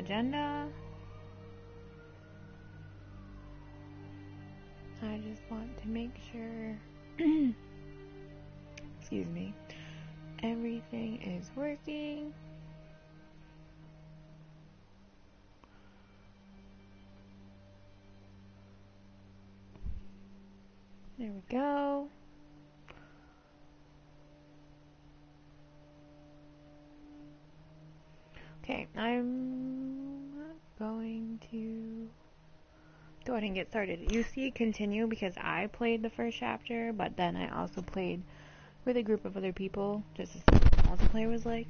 agenda. I just want to make sure, excuse me, everything is working. There we go. Okay, I'm going to go ahead and get started. You see continue because I played the first chapter, but then I also played with a group of other people just to see what the multiplayer was like.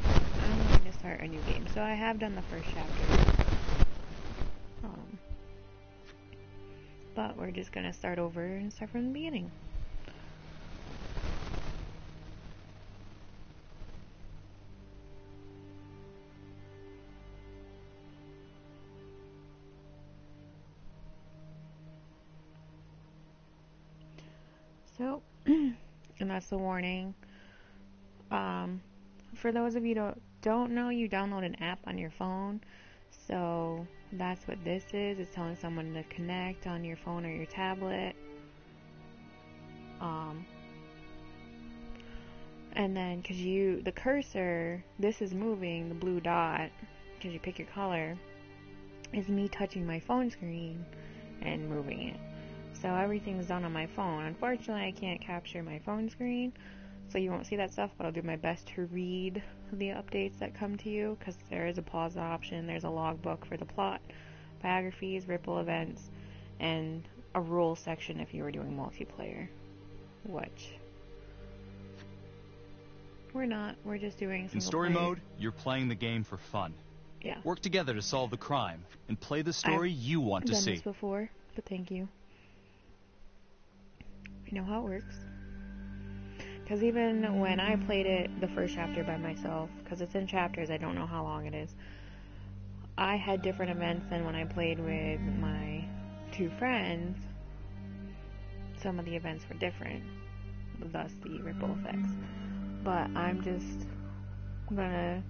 I'm going to start a new game. So I have done the first chapter. But we're just going to start over and start from the beginning. So, and that's the warning. For those of you who don't know, you download an app on your phone. So that's what this is. It's telling someone to connect on your phone or your tablet. And then, because the cursor, this is moving, the blue dot, because you pick your color, is me touching my phone screen and moving it. So everything's done on my phone. Unfortunately, I can't capture my phone screen, so you won't see that stuff, but I'll do my best to read the updates that come to you, because there is a pause option, there's a logbook for the plot, biographies, ripple events, and a rules section if you were doing multiplayer, which we're not. We're just doing single In story player. mode, you're playing the game for fun. Yeah. Work together to solve the crime and play the story you want to I've see. done this before, but thank you. I know how it works. Because even when I played it, the first chapter by myself, because it's in chapters, I don't know how long it is, I had different events than when I played with my two friends. Some of the events were different, thus the ripple effects. But I'm just gonna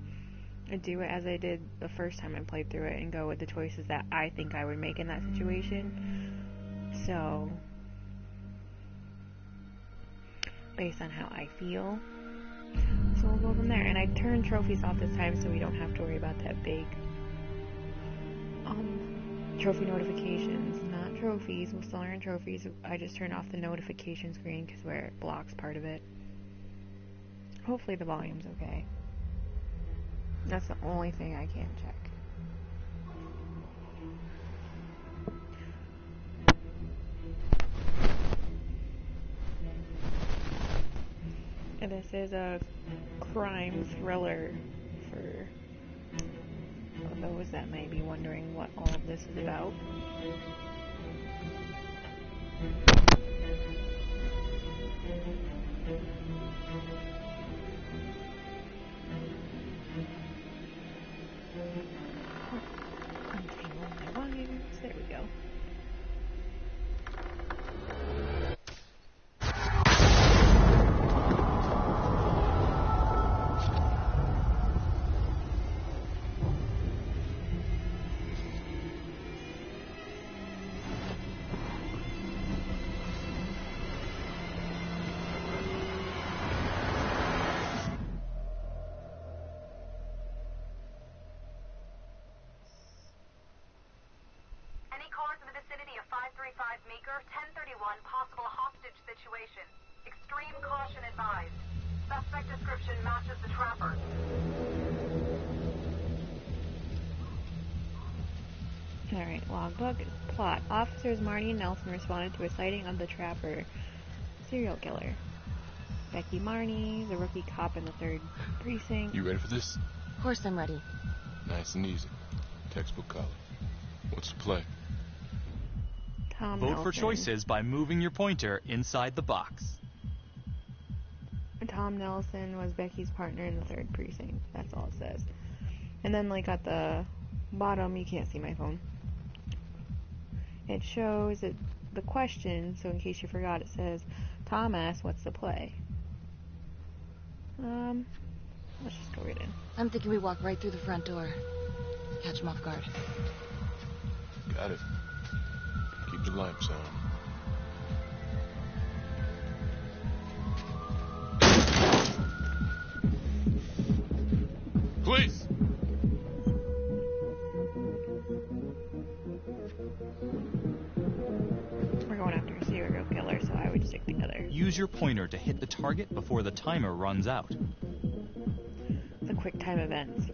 do it as I did the first time I played through it and go with the choices that I think I would make in that situation. So, based on how I feel. So we'll go from there. And I turned trophies off this time so we don't have to worry about that big trophy notifications. Not trophies, we'll still earn trophies. I just turned off the notification screen because where it blocks part of it. Hopefully the volume's okay. That's the only thing I can't check. And this is a crime thriller for those that may be wondering what all of this is about. Untangle my wires. There we go. Possible hostage situation. Extreme caution advised. Suspect description matches the trapper. Alright, logbook. Plot. Officers Marty and Nelson responded to a sighting of the trapper serial killer. Becky Marnie, the rookie cop in the 3rd precinct. You ready for this? Of course I'm ready. Nice and easy. Textbook color. What's the play? Tom Vote Nelson. for choices by moving your pointer inside the box. Tom Nelson was Becky's partner in the 3rd precinct. That's all it says. And then, like, at the bottom, you can't see my phone. It shows the question, so in case you forgot, it says, Tom asks, what's the play? Let's just go right in. I'm thinking we walk right through the front door. Catch him off guard. Got it. Keep the lights on. Police! We're going after a serial killer, so I would stick together. Use your pointer to hit the target before the timer runs out. It's a quick time event.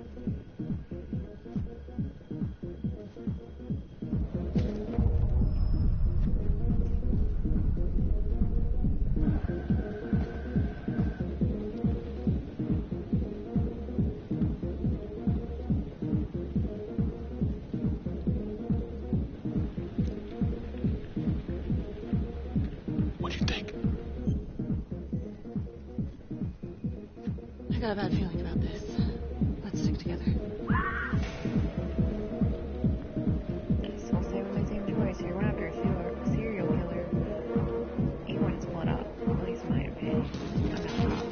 What do you think? I got a bad feeling about this. Let's stick together. Still stay with my same choice. You're going after a serial killer. You want to split up, at least in my opinion. I'm not a cop.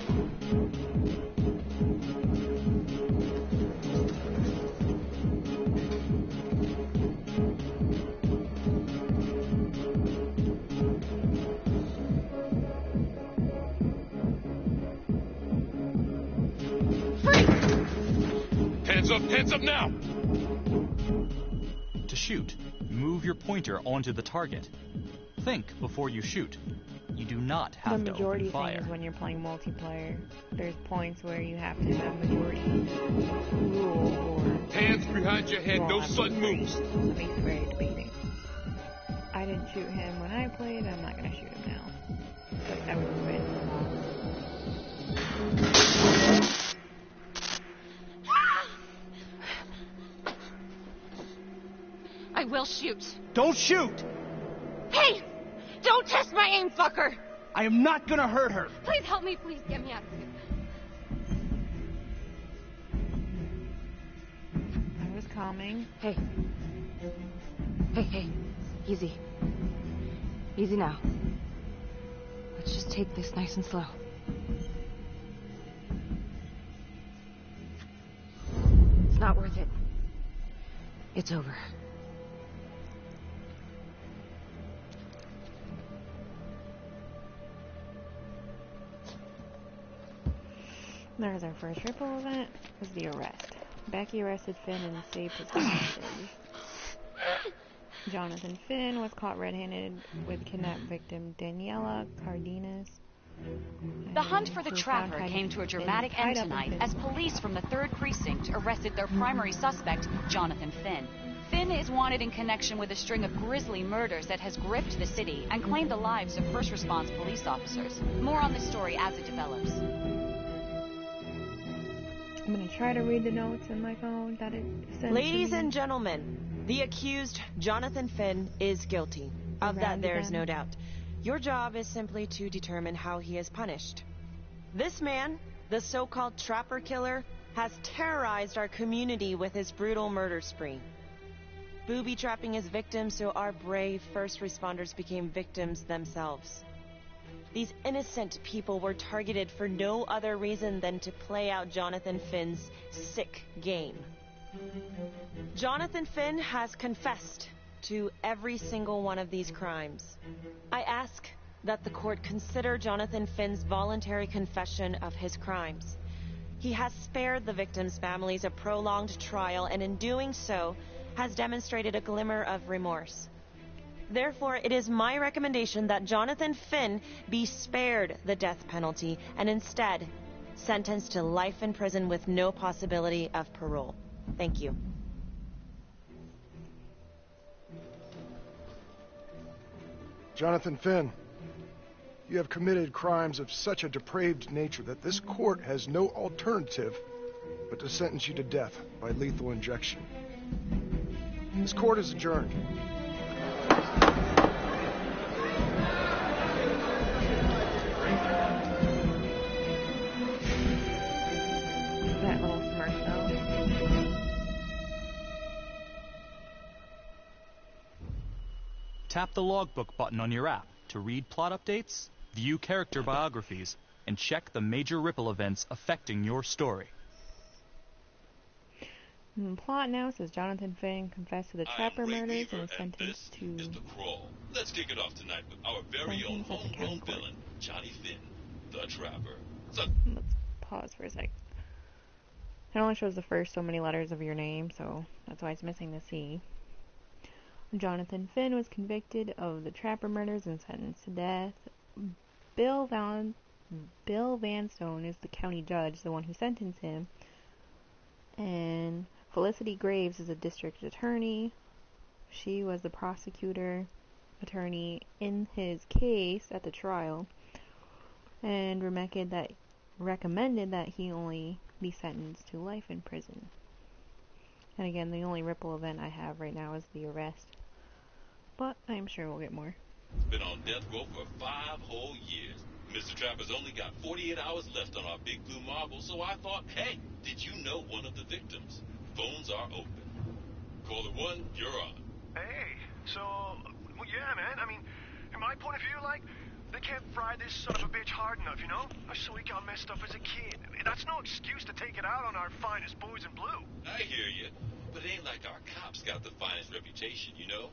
Hands up now! To shoot, move your pointer onto the target. Think before you shoot. You do not The have to majority open thing fire. is when you're playing multiplayer. There's points where you have to have majority rule or Hands behind your head, you no won't have sudden to moves. Let me very debating. I didn't shoot him when I played. I'm not gonna shoot him now. But I would quit. I will shoot. Don't shoot! Hey! Don't test my aim, fucker! I am not gonna hurt her. Please help me. Please get me out of here. I was calming. Hey. Hey. Easy. Easy now. Let's just take this nice and slow. It's not worth it. It's over. There's our first ripple event. Was the arrest. Becky arrested Finn and saved his hostage. Jonathan Finn was caught red-handed with kidnapped victim Daniela Cardenas. The hunt for the trapper came to a dramatic end tonight as police from the 3rd Precinct arrested their primary suspect, Jonathan Finn. Finn is wanted in connection with a string of grisly murders that has gripped the city and claimed the lives of first response police officers. More on this story as it develops. I'm gonna try to read the notes in my phone that it sends Ladies to me. and gentlemen, the accused, Jonathan Finn, is guilty. Of that, there is no doubt. Your job is simply to determine how he is punished. This man, the so-called trapper killer, has terrorized our community with his brutal murder spree. Booby-trapping his victims so our brave first responders became victims themselves. These innocent people were targeted for no other reason than to play out Jonathan Finn's sick game. Jonathan Finn has confessed to every single one of these crimes. I ask that the court consider Jonathan Finn's voluntary confession of his crimes. He has spared the victims' families a prolonged trial, and in doing so, has demonstrated a glimmer of remorse. Therefore, it is my recommendation that Jonathan Finn be spared the death penalty and instead sentenced to life in prison with no possibility of parole. Thank you. Jonathan Finn, you have committed crimes of such a depraved nature that this court has no alternative but to sentence you to death by lethal injection. This court is adjourned. That little smirk though. Tap the logbook button on your app to read plot updates, view character biographies, and check the major ripple events affecting your story. And the plot now says Jonathan Finn confessed to the Trapper murders and is sentenced to... Is the Crawl. Let's kick it off tonight with our very own homegrown villain, Johnny Finn, the Trapper. So let's pause for a sec. It only shows the first so many letters of your name, so that's why it's missing the C. Jonathan Finn was convicted of the Trapper murders and sentenced to death. Bill Vanstone is the county judge, the one who sentenced him. And Felicity Graves is a district attorney. She was the prosecutor attorney in his case at the trial. And recommended that he only be sentenced to life in prison. And again, the only Ripple event I have right now is the arrest. But I'm sure we'll get more. Been on death row for 5 whole years. Mr. Trapper's only got 48 hours left on our big blue marble, so I thought, hey, did you know one of the victims? Phones are open. Caller 1, you're on. Hey, so, well, yeah, man. I mean, in my point of view, like, they can't fry this son of a bitch hard enough, you know? So he got messed up as a kid. That's no excuse to take it out on our finest boys in blue. I hear you, but it ain't like our cops got the finest reputation, you know?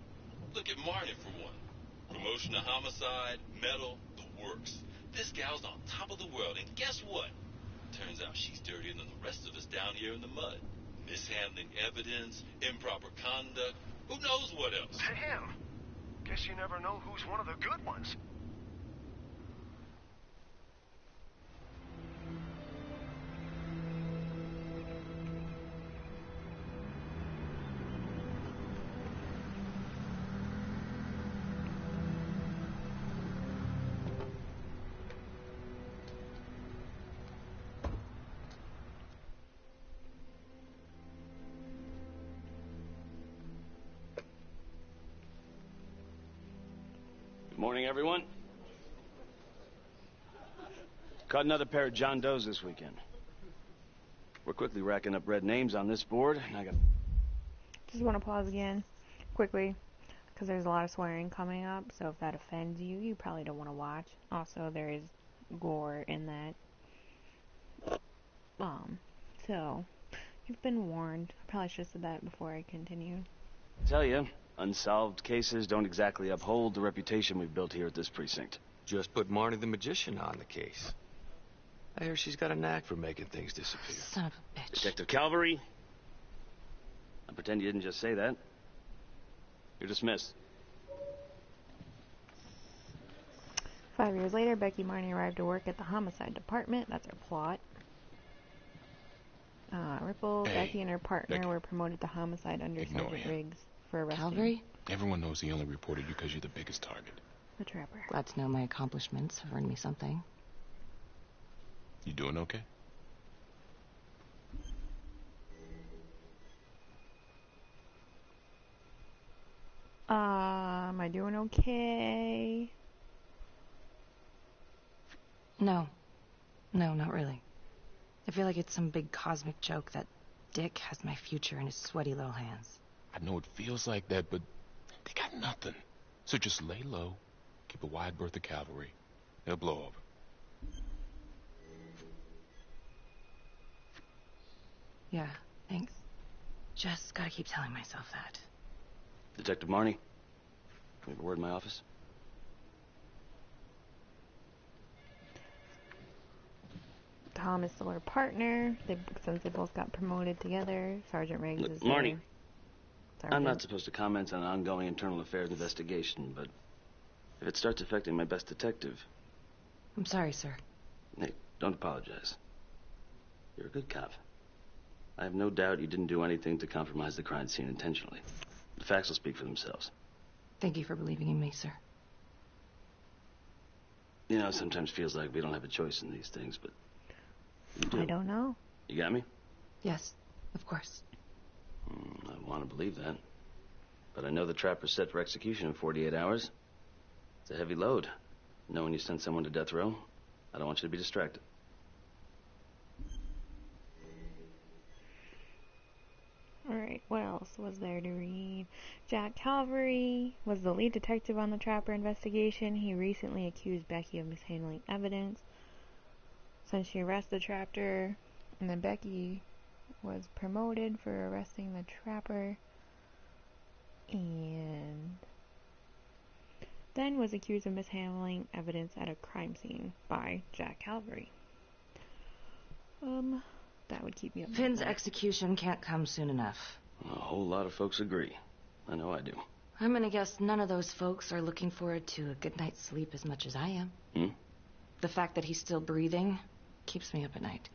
Look at Marnie, for one. Promotion to homicide, medal, the works. This gal's on top of the world, and guess what? Turns out she's dirtier than the rest of us down here in the mud. Mishandling evidence, improper conduct, who knows what else? Damn. Guess you never know who's one of the good ones. Good morning, everyone. Caught another pair of John Does this weekend. We're quickly racking up red names on this board, and I got... Just want to pause again, quickly, because there's a lot of swearing coming up, so if that offends you, you probably don't want to watch. Also, there is gore in that. So, you've been warned. I probably should have said that before I continue. Tell you, unsolved cases don't exactly uphold the reputation we've built here at this precinct. Just put Marnie the Magician on the case. I hear she's got a knack for making things disappear. Son of a bitch. Detective Calvary? I pretend you didn't just say that. You're dismissed. 5 years later, Becky Marnie arrived to work at the homicide department. That's our plot. Ripple, Hey, Becky, and her partner Becky. were promoted to homicide under Ignore Sergeant him. Riggs for arresting Calvary? Everyone knows he only reported you because you're the biggest target. the Trapper. Glad to know my accomplishments have earned me something. You doing okay? Am I doing okay? No. No, not really. I feel like it's some big cosmic joke that Dick has my future in his sweaty little hands. I know it feels like that, but they got nothing. So just lay low, keep a wide berth of cavalry. They'll blow over. Yeah, thanks. Just gotta keep telling myself that. Detective Marnie? We have a word in my office? Tom is still her partner. Since they both got promoted together, Sergeant Riggs Look, is Marnie, their I'm not sergeant. supposed to comment on an ongoing internal affairs investigation, but if it starts affecting my best detective... I'm sorry, sir. Hey, don't apologize. You're a good cop. I have no doubt you didn't do anything to compromise the crime scene intentionally. The facts will speak for themselves. Thank you for believing in me, sir. You know, it sometimes feels like we don't have a choice in these things, but you do. I don't know. You got me? Yes, of course. I want to believe that. But I know the Trapper's set for execution in 48 hours. It's a heavy load. Knowing you sent someone to death row, I don't want you to be distracted. Alright, what else was there to read? Jack Calvary was the lead detective on the Trapper investigation. He recently accused Becky of mishandling evidence. Since she arrested the Trapper, and then Becky was promoted for arresting the trapper and then was accused of mishandling evidence at a crime scene by Jack Calvary. That would keep me up. Finn's execution can't come soon enough. A whole lot of folks agree. I know I do. I'm gonna guess none of those folks are looking forward to a good night's sleep as much as I am. The fact that he's still breathing keeps me up at night.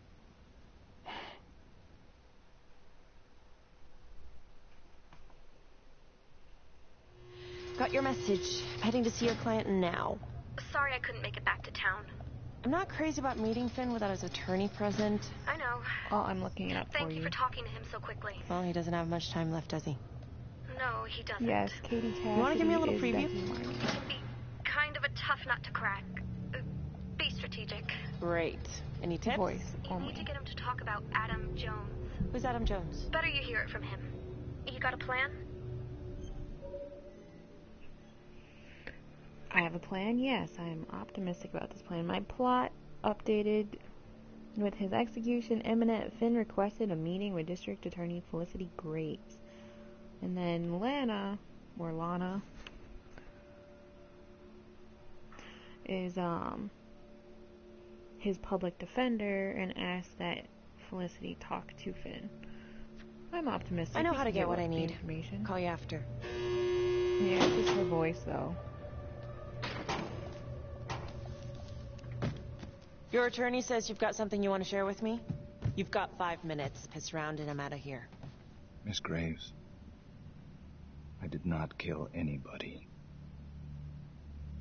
Got your message. Heading to see your client now. Sorry I couldn't make it back to town. I'm not crazy about meeting Finn without his attorney present. I know. Oh, I'm looking it up for you. Thank you for talking to him so quickly. Well, he doesn't have much time left, does he? No, he doesn't. Yes, Katie Cassidy. You want to give me a little preview? It can be kind of a tough nut to crack. Be strategic. Great. Any tips? Voice You only. need to get him to talk about Adam Jones. Who's Adam Jones? Better you hear it from him. You got a plan? I have a plan, yes. I'm optimistic about this plan. My plot updated with his execution imminent. Finn requested a meeting with District Attorney Felicity Graves. And then Lana is his public defender and asked that Felicity talk to Finn. I'm optimistic. I know how to get what I need. Information. Call you after. Yeah, it's just her voice though. Your attorney says you've got something you want to share with me? You've got 5 minutes. Piss around and I'm out of here. Miss Graves, I did not kill anybody.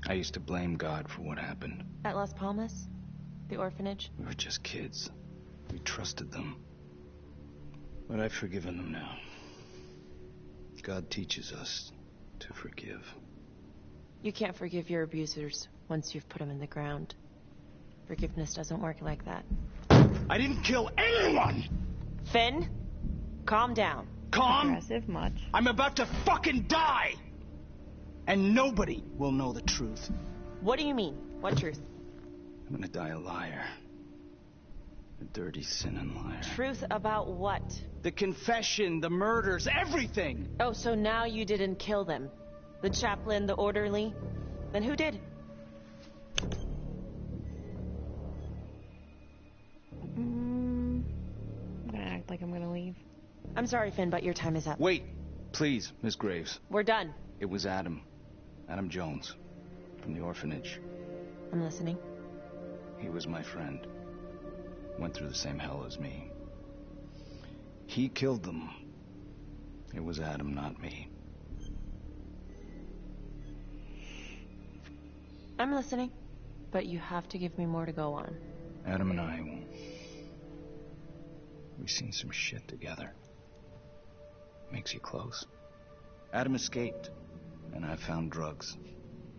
I used to blame God for what happened. At Las Palmas? The orphanage? We were just kids. We trusted them. But I've forgiven them now. God teaches us to forgive. You can't forgive your abusers once you've put them in the ground. Forgiveness doesn't work like that. I didn't kill anyone! Finn, calm down. Calm? Aggressive much. I'm about to fucking die! And nobody will know the truth. What do you mean? What truth? I'm gonna die a liar. A dirty, sinning liar. Truth about what? The confession, the murders, everything! Oh, so now you didn't kill them? The chaplain, the orderly? Then who did? I'm gonna act like I'm gonna leave. I'm sorry, Finn, but your time is up. Wait, please, Miss Graves. We're done. It was Adam. Adam Jones. From the orphanage. I'm listening. He was my friend. Went through the same hell as me. He killed them. It was Adam, not me. I'm listening. But you have to give me more to go on. Adam and I, we've seen some shit together. Makes you close. Adam escaped, and I found drugs.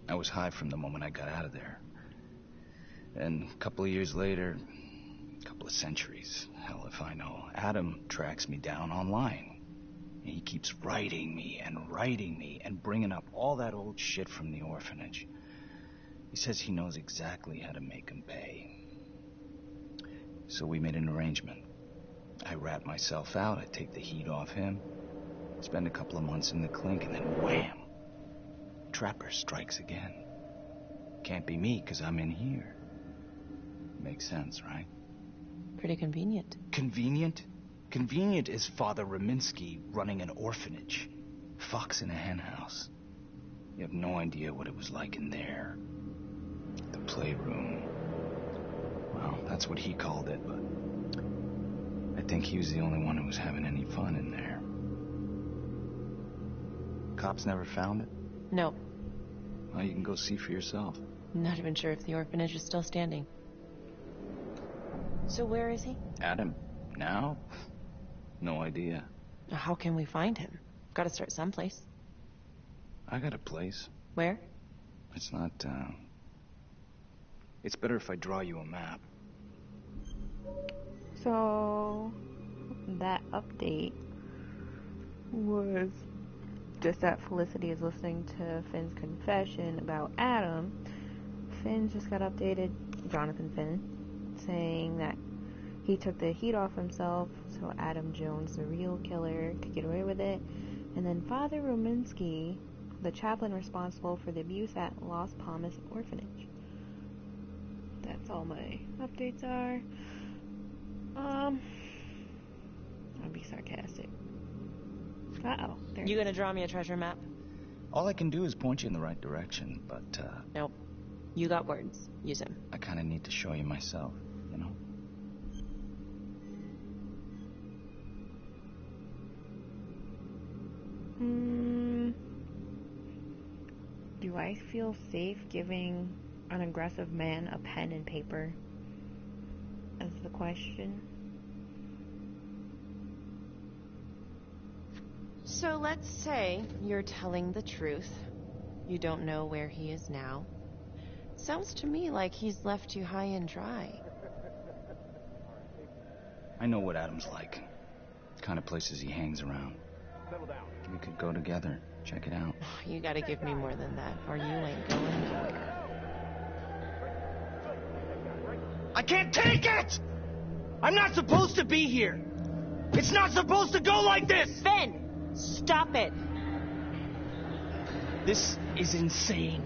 I was high from the moment I got out of there. And a couple of years later, a couple of centuries, hell if I know, Adam tracks me down online. And he keeps writing me and bringing up all that old shit from the orphanage. He says he knows exactly how to make him pay. So we made an arrangement. I rat myself out, I take the heat off him, spend a couple of months in the clink, and then wham! Trapper strikes again. Can't be me, 'cause I'm in here. Makes sense, right? Pretty convenient. Convenient? Convenient is Father Raminsky running an orphanage. Fox in a hen house. You have no idea what it was like in there. The playroom. Well, that's what he called it, but I think he was the only one who was having any fun in there. Cops never found it? No. Well, you can go see for yourself. Not even sure if the orphanage is still standing. So where is he? Adam? Now? No idea. How can we find him? Gotta start someplace. I got a place. Where? It's not, It's better if I draw you a map. So, that update was just that Felicity is listening to Finn's confession about Adam. Finn just got updated, Jonathan Finn, saying that he took the heat off himself, so Adam Jones, the real killer, could get away with it. And then Father Rominsky, the chaplain responsible for the abuse at Las Palmas Orphanage. That's all my updates are. I'll be sarcastic. Uh-oh. You gonna draw me a treasure map? All I can do is point you in the right direction, but, Nope. You got words. Use them. I kinda need to show you myself, you know? Do I feel safe giving an aggressive man a pen and paper? Is the question. So let's say you're telling the truth. You don't know where he is now. Sounds to me like he's left you high and dry. I know what Adam's like. The kind of places he hangs around. We could go together, check it out. You gotta give me more than that, or you ain't going nowhere. I can't take it! I'm not supposed to be here! It's not supposed to go like this! Finn! Stop it! This is insane.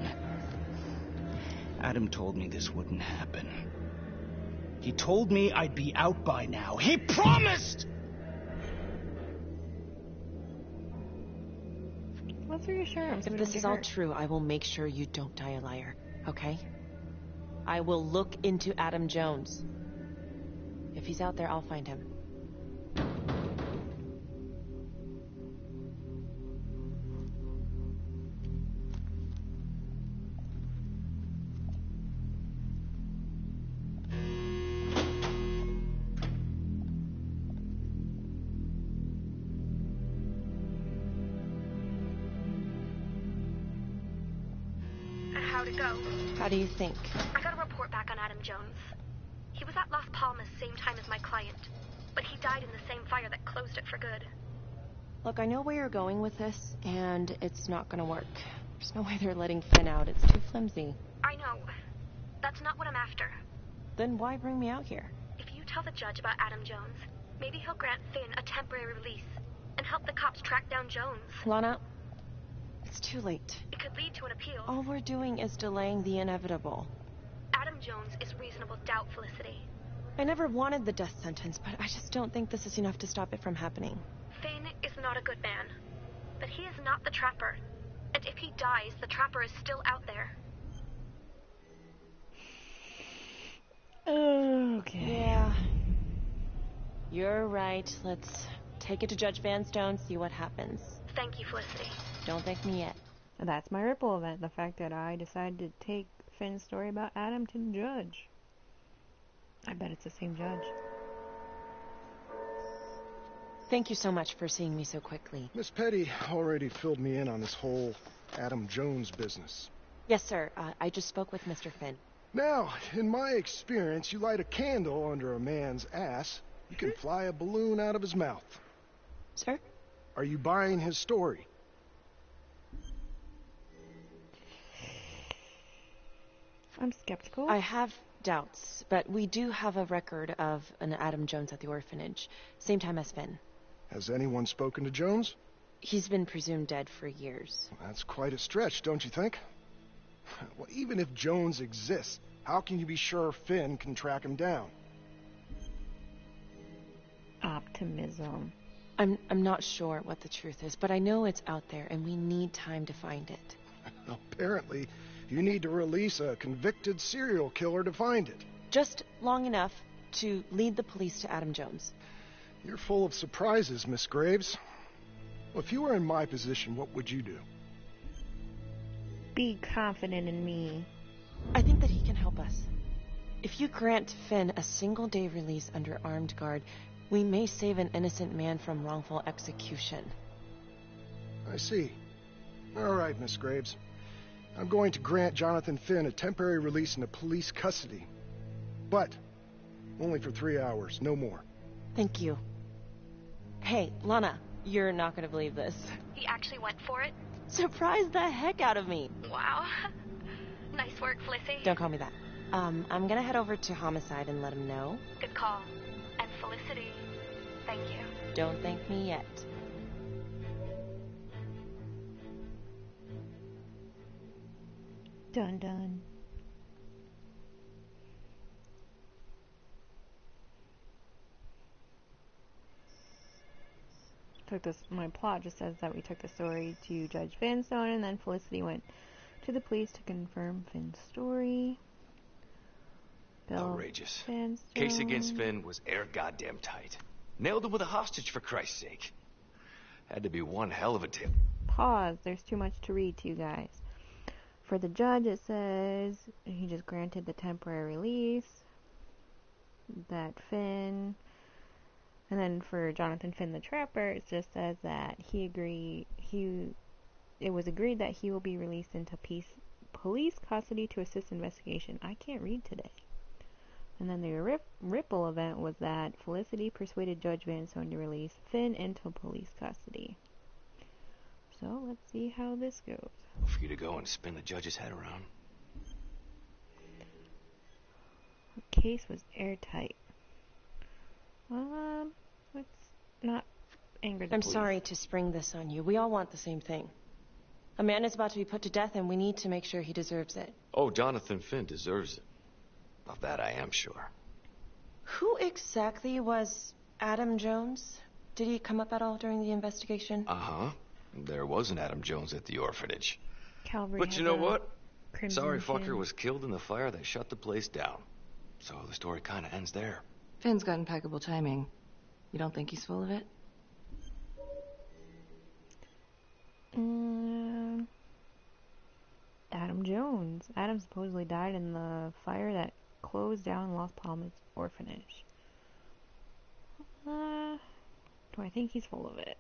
Adam told me this wouldn't happen. He told me I'd be out by now. He promised! Let's reassure him. If this is all true, I will make sure you don't die a liar, okay? I will look into Adam Jones. If he's out there, I'll find him. How'd it go? How do you think? I got a report back on Adam Jones. He was at Las Palmas same time as my client, but he died in the same fire that closed it for good. Look, I know where you're going with this, and it's not gonna work. There's no way they're letting Finn out. It's too flimsy. I know. That's not what I'm after. Then why bring me out here? If you tell the judge about Adam Jones, maybe he'll grant Finn a temporary release and help the cops track down Jones. Lana, it's too late. It could lead to an appeal. All we're doing is delaying the inevitable. Adam Jones is reasonable doubt, Felicity. I never wanted the death sentence, but I just don't think this is enough to stop it from happening. Finn is not a good man, but he is not the Trapper. And if he dies, the Trapper is still out there. Okay. Yeah. You're right. Let's take it to Judge Vanstone, see what happens. Thank you, Felicity. Don't thank me yet. That's my ripple event, the fact that I decided to take Finn's story about Adam to the judge. I bet it's the same judge. Thank you so much for seeing me so quickly. Miss Petty already filled me in on this whole Adam Jones business. Yes, sir. I just spoke with Mr. Finn. Now, in my experience, you light a candle under a man's ass, you can fly a balloon out of his mouth. Sir? Are you buying his story? I'm skeptical. I have doubts, but we do have a record of an Adam Jones at the orphanage. Same time as Finn. Has anyone spoken to Jones? He's been presumed dead for years. That's quite a stretch, don't you think? Well, even if Jones exists, how can you be sure Finn can track him down? Optimism. I'm not sure what the truth is, but I know it's out there, and we need time to find it. Apparently, you need to release a convicted serial killer to find it. Just long enough to lead the police to Adam Jones. You're full of surprises, Miss Graves. Well, if you were in my position, what would you do? Be confident in me. I think that he can help us. If you grant Finn a single-day release under armed guard, we may save an innocent man from wrongful execution. I see. All right, Miss Graves. I'm going to grant Jonathan Finn a temporary release into police custody. But only for 3 hours, no more. Thank you. Hey, Lana, you're not going to believe this. He actually went for it? Surprised the heck out of me. Wow. Nice work, Felicity. Don't call me that. I'm gonna head over to Homicide and let him know. Good call. And Felicity, Thank you. Don't thank me yet. Dun dun. My plot just says that we took the story to Judge Vanstone, and then Felicity went to the police to confirm Finn's story. Bill Outrageous. Vanstone. Case against Finn was air goddamn tight. Nailed him with a hostage, for Christ's sake. Had to be one hell of a tip. Pause. There's too much to read to you guys. For the judge, it says he just granted the temporary release. That Finn... And then for Jonathan Finn the Trapper, it just says that it was agreed that he will be released into police custody to assist investigation. I can't read today. And then the ripple event was that Felicity persuaded Judge Vanstone to release Finn into police custody. So let's see how this goes. For you to go and spin the judge's head around. The case was airtight. Let's not anger the I'm police. sorry to spring this on you. We all want the same thing. A man is about to be put to death, and we need to make sure he deserves it. Oh, Jonathan Finn deserves it. Of that I am sure. Who exactly was Adam Jones? Did he come up at all during the investigation? Uh-huh. There was an Adam Jones at the orphanage. Calvary But you know what? Crimson Sorry fucker Fin. was killed in the fire that shut the place down. So the story kind of ends there. Finn's got impeccable timing. You don't think he's full of it? Adam Jones. Adam supposedly died in the fire that closed down Las Palmas orphanage. Do I think he's full of it?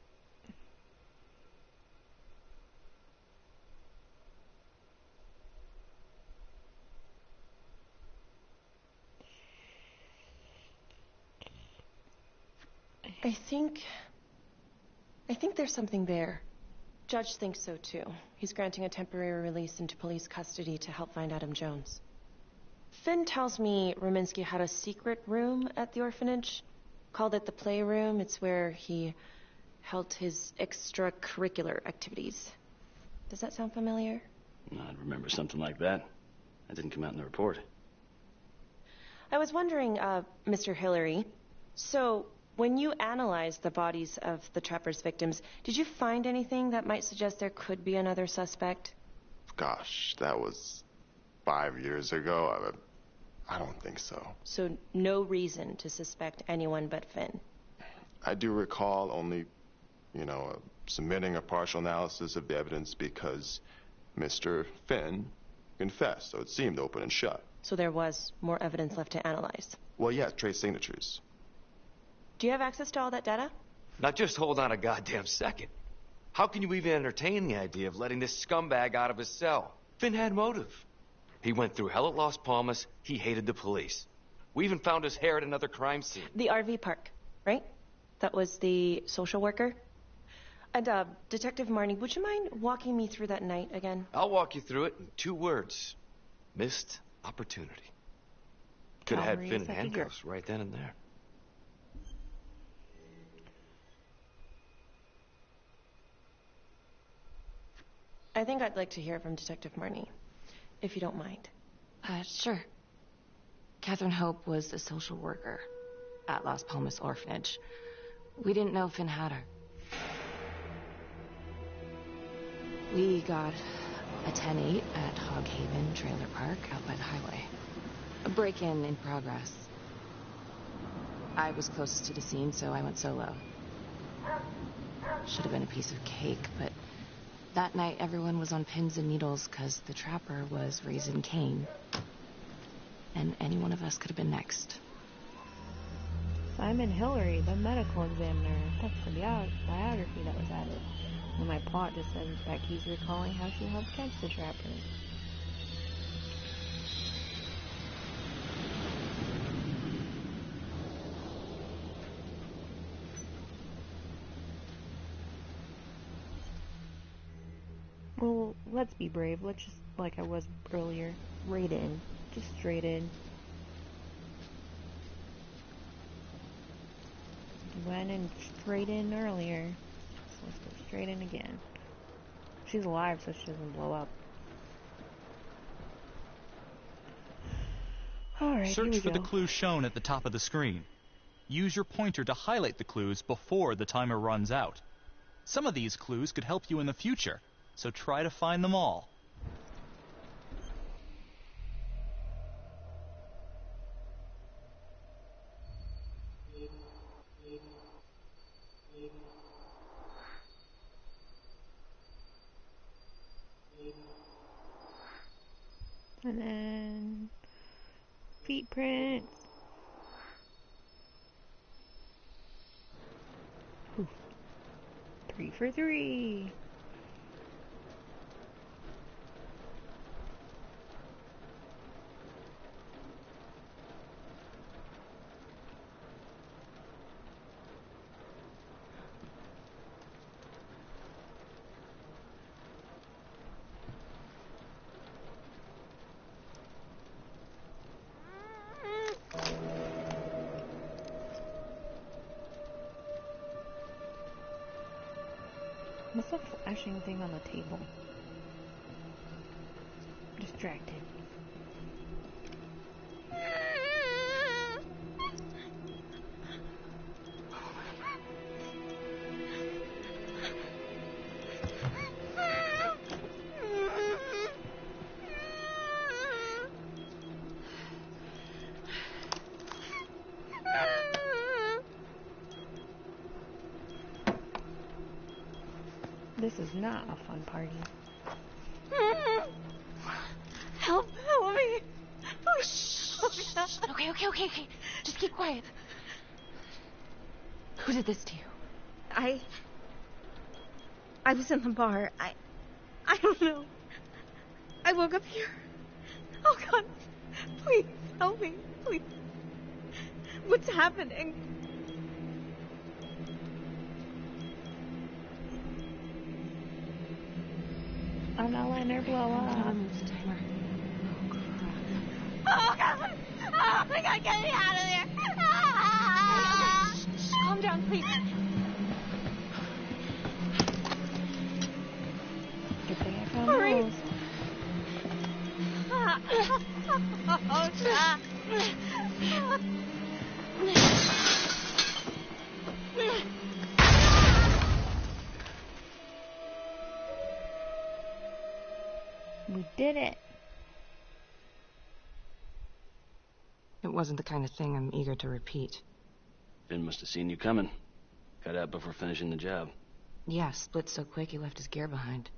I think there's something there. Judge thinks so too. He's granting a temporary release into police custody to help find Adam Jones. Finn tells me Rominsky had a secret room at the orphanage. Called it the playroom. It's where he held his extracurricular activities. Does that sound familiar? I'd remember something like that. That didn't come out in the report. I was wondering, Mr. Hillary, so when you analyzed the bodies of the Trapper's victims, did you find anything that might suggest there could be another suspect? Gosh, that was 5 years ago. I don't think so. So no reason to suspect anyone but Finn? I do recall only, submitting a partial analysis of the evidence because Mr. Finn confessed, so it seemed open and shut. So there was more evidence left to analyze? Well, yeah, trace signatures. Do you have access to all that data? Now just hold on a goddamn second. How can you even entertain the idea of letting this scumbag out of his cell? Finn had motive. He went through hell at Las Palmas. He hated the police. We even found his hair at another crime scene. The RV park, right? That was the social worker? And, Detective Marnie, would you mind walking me through that night again? I'll walk you through it in 2 words. Missed opportunity. Could have had Finn in handcuffs right then and there. I think I'd like to hear from Detective Marnie, if you don't mind. Sure. Catherine Hope was a social worker at Las Palmas Orphanage. We didn't know Finn had her. We got a 10-8 at Hog Haven Trailer Park out by the highway. A break-in in progress. I was closest to the scene, so I went solo. Should have been a piece of cake, but that night everyone was on pins and needles because the Trapper was raising Cain. And any one of us could have been next. Simon Hillary, the medical examiner. That's the biography that was added. And my plot just says Becky's recalling how she helped catch the Trapper. Well, let's be brave. Let's just, like I was earlier, right in. Just straight in. went in straight in earlier. So let's go straight in again. She's alive, so she doesn't blow up. Alright, here we Search for go. the clues shown at the top of the screen. Use your pointer to highlight the clues before the timer runs out. Some of these clues could help you in the future, so try to find them all. And then feet prints. Ooh. 3 for 3. What's the flashing thing on the table? Distracted. This is not a fun party. Help me. Oh, shh. Okay. Just keep quiet. Who did this to you? I was in the bar. I don't know. I woke up here. Oh, God. Please, help me. Please. What's happening? I'm not letting her blow up. Oh, God. Oh, my God, get me out of there. Shh, calm down, please. Good thing I found Hurry. those. Oh, God. We did it. It wasn't the kind of thing I'm eager to repeat. Finn must have seen you coming. Got out before finishing the job. Yeah, split so quick he left his gear behind.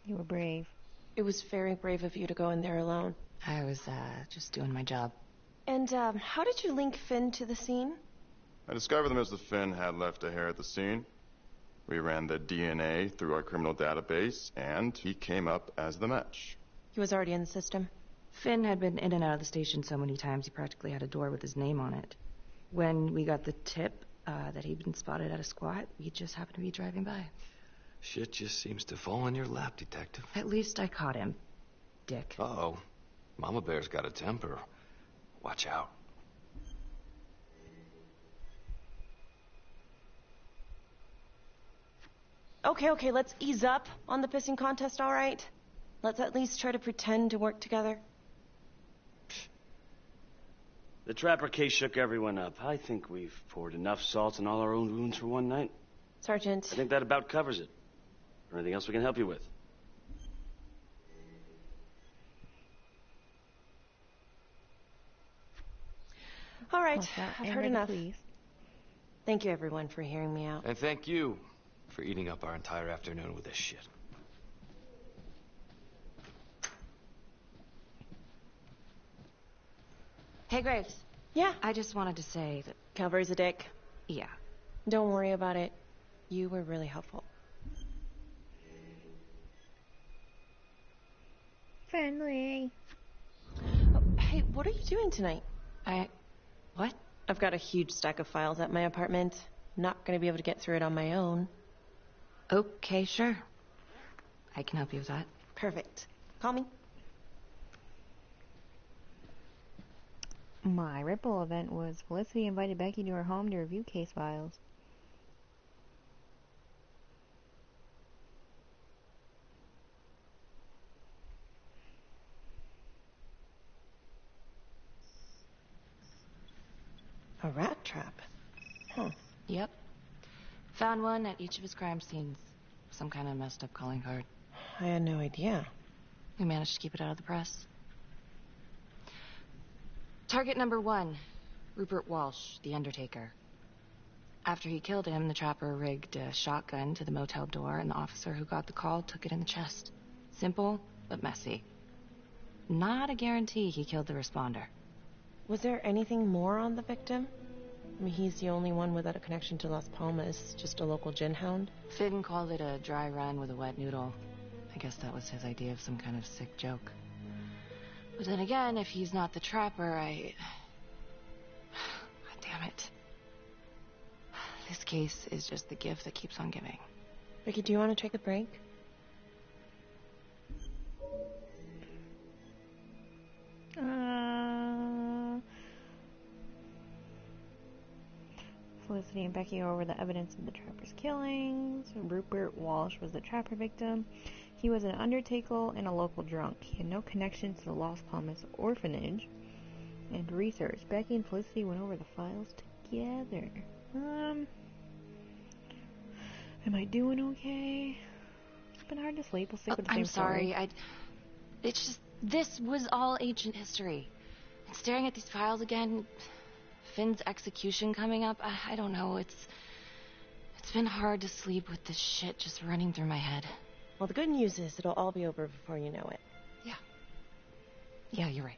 You were brave. It was very brave of you to go in there alone. I was, just doing my job. And, how did you link Finn to the scene? I discovered that Mr. Finn had left a hair at the scene. We ran the DNA through our criminal database, and he came up as the match. He was already in the system. Finn had been in and out of the station so many times he practically had a door with his name on it. When we got the tip that he'd been spotted at a squat, we just happened to be driving by. Shit just seems to fall in your lap, Detective. At least I caught him, Dick. Uh-oh. Mama Bear's got a temper. Watch out. Okay, let's ease up on the pissing contest, all right? Let's at least try to pretend to work together. The Trapper case shook everyone up. I think we've poured enough salt in all our own wounds for one night. Sergeant. I think that about covers it. Or anything else we can help you with? All right, I've heard enough. Please. Thank you, everyone, for hearing me out. And thank you for eating up our entire afternoon with this shit. Hey, Graves. Yeah? I just wanted to say that... Calvary's a dick. Yeah. Don't worry about it. You were really helpful. Friendly. Oh, hey, what are you doing tonight? What? I've got a huge stack of files at my apartment. Not gonna be able to get through it on my own. Okay, sure. I can help you with that. Perfect. Call me. My Ripple event was Felicity invited Becky to her home to review case files. A rat trap? Huh. Yep. Found one at each of his crime scenes. Some kind of messed up calling card. I had no idea. We managed to keep it out of the press. Target number 1, Rupert Walsh, the Undertaker. After he killed him, the trapper rigged a shotgun to the motel door, and the officer who got the call took it in the chest. Simple, but messy. Not a guarantee he killed the responder. Was there anything more on the victim? I mean, he's the only one without a connection to Las Palmas, just a local gin hound. Finn called it a dry run with a wet noodle. I guess that was his idea of some kind of sick joke. But then again, if he's not the trapper, God damn it. This case is just the gift that keeps on giving. Vicky, do you want to take a break? Felicity and Becky go over the evidence of the trapper's killings. Rupert Walsh was the trapper victim. He was an undertaker and a local drunk. He had no connection to the Las Palmas orphanage. And research. Becky and Felicity went over the files together. Am I doing okay? It's been hard to sleep. We'll stick with the same story. story. It's just, this was all ancient history. And staring at these files again, Finn's execution coming up, I don't know, it's been hard to sleep with this shit just running through my head. Well, the good news is it'll all be over before you know it. Yeah, you're right.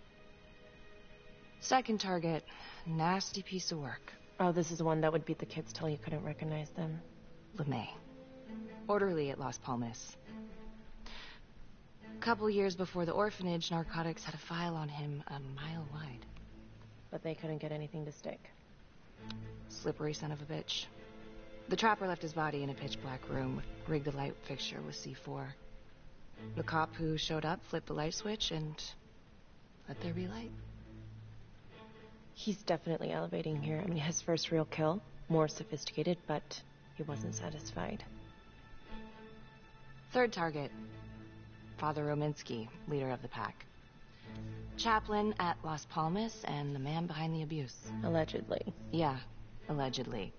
Second target, nasty piece of work. Oh, this is the one that would beat the kids till you couldn't recognize them. LeMay. Orderly at Las Palmas. A couple years before the orphanage, narcotics had a file on him a mile wide. But they couldn't get anything to stick. Slippery son of a bitch. The trapper left his body in a pitch-black room, rigged the light fixture with C4. The cop who showed up flipped the light switch and let there be light. He's definitely elevating here. I mean, his first real kill, more sophisticated, but he wasn't satisfied. Third target, Father Rominsky, leader of the pack. Chaplain at Las Palmas and the man behind the abuse. Allegedly. Yeah, allegedly.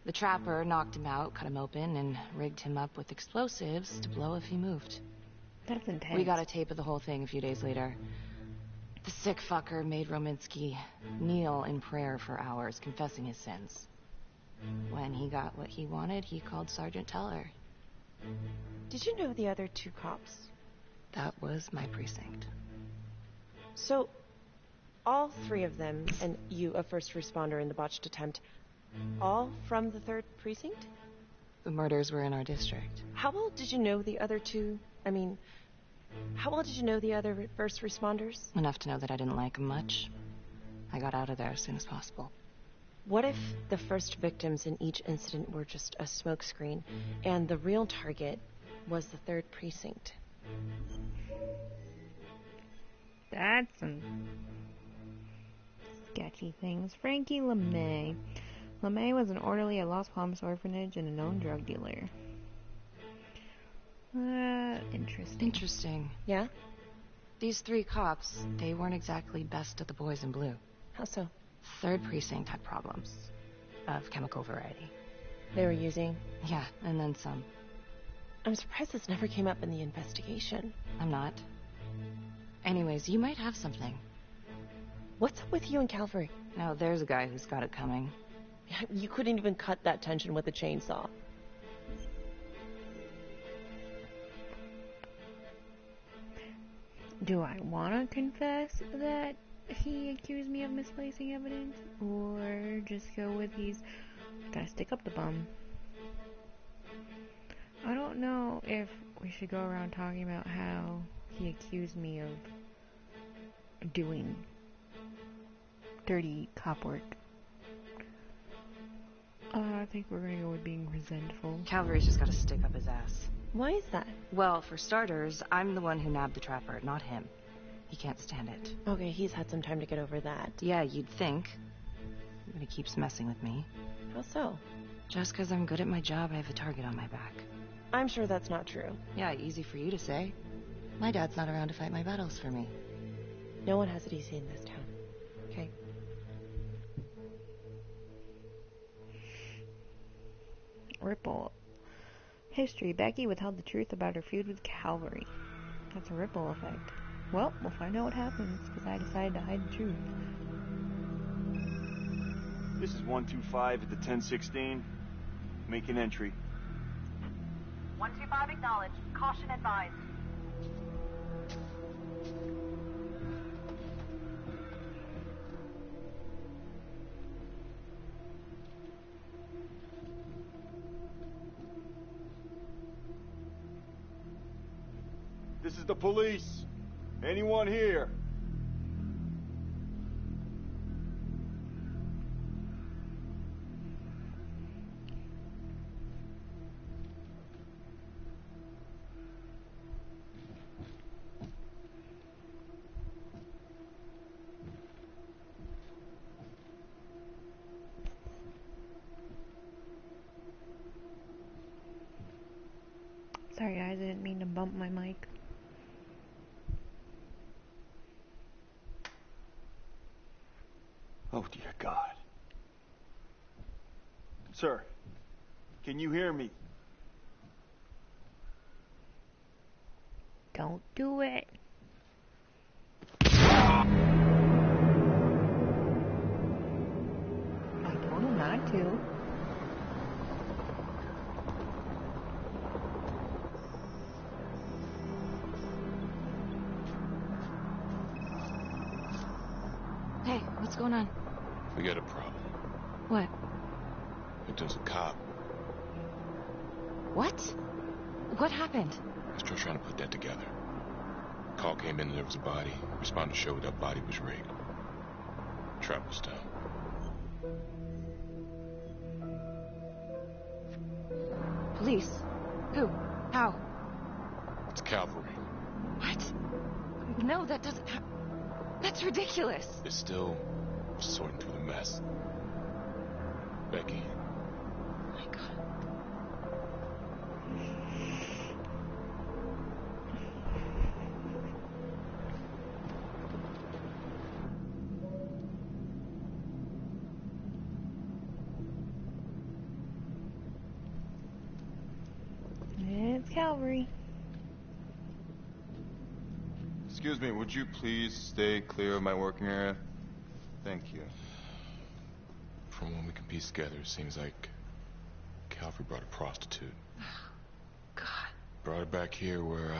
The trapper knocked him out, cut him open, and rigged him up with explosives to blow if he moved. That's intense. We got a tape of the whole thing a few days later. The sick fucker made Rominsky kneel in prayer for hours, confessing his sins. When he got what he wanted, he called Sergeant Teller. Did you know the other 2 cops? That was my precinct. So, all 3 of them, and you, a first responder in the botched attempt, all from the 3rd precinct? The murders were in our district. How well did you know the other 2? I mean, how well did you know the other first responders? Enough to know that I didn't like them much. I got out of there as soon as possible. What if the first victims in each incident were just a smokescreen, and the real target was the 3rd precinct? That's some sketchy things. Frankie LeMay. LeMay was an orderly at Las Palmas orphanage and a known drug dealer. Interesting. Yeah? These 3 cops, they weren't exactly best of the boys in blue. How so? 3rd precinct had problems. Of chemical variety. They were using? Yeah, and then some. I'm surprised this never came up in the investigation. I'm not. Anyways, you might have something. What's up with you and Calvary? Now, there's a guy who's got it coming. You couldn't even cut that tension with a chainsaw. Do I want to confess that he accused me of misplacing evidence? Or just go with he's gotta stick up the bum? I don't know if we should go around talking about how he accused me of doing dirty cop work. I think we're gonna go with being resentful. Calvary's just gotta stick up his ass. Why is that? Well, for starters, I'm the one who nabbed the trapper, not him. He can't stand it. Okay, he's had some time to get over that. Yeah, you'd think. But he keeps messing with me. How so? Just because I'm good at my job, I have a target on my back. I'm sure that's not true. Yeah, easy for you to say. My dad's not around to fight my battles for me. No one has it easy in this town. Okay? Ripple. History. Becky withheld the truth about her feud with Calvary. That's a ripple effect. Well, we'll find out what happens, because I decided to hide the truth. This is 125 at the 1016. Make an entry. 125 acknowledged. Caution advised. This is the police. Anyone here? Sorry guys, I didn't mean to bump my mic. Oh dear God. Sir, can you hear me? Don't do it. I told him not to. Hey, what's going on? We got a problem. What? Victim's a cop. What? What happened? I'm still trying to put that together. Call came in and there was a body. Responded showed that body was rigged. Trap was down. Police? Who? How? It's Calvary. What? No, that doesn't... That's ridiculous. It's still sorting through the mess. Becky. Oh my God. It's Calvary. Excuse me, would you please stay clear of my working area? Thank you. From what we can piece together, it seems like Calvary brought a prostitute. God. Brought her back here where,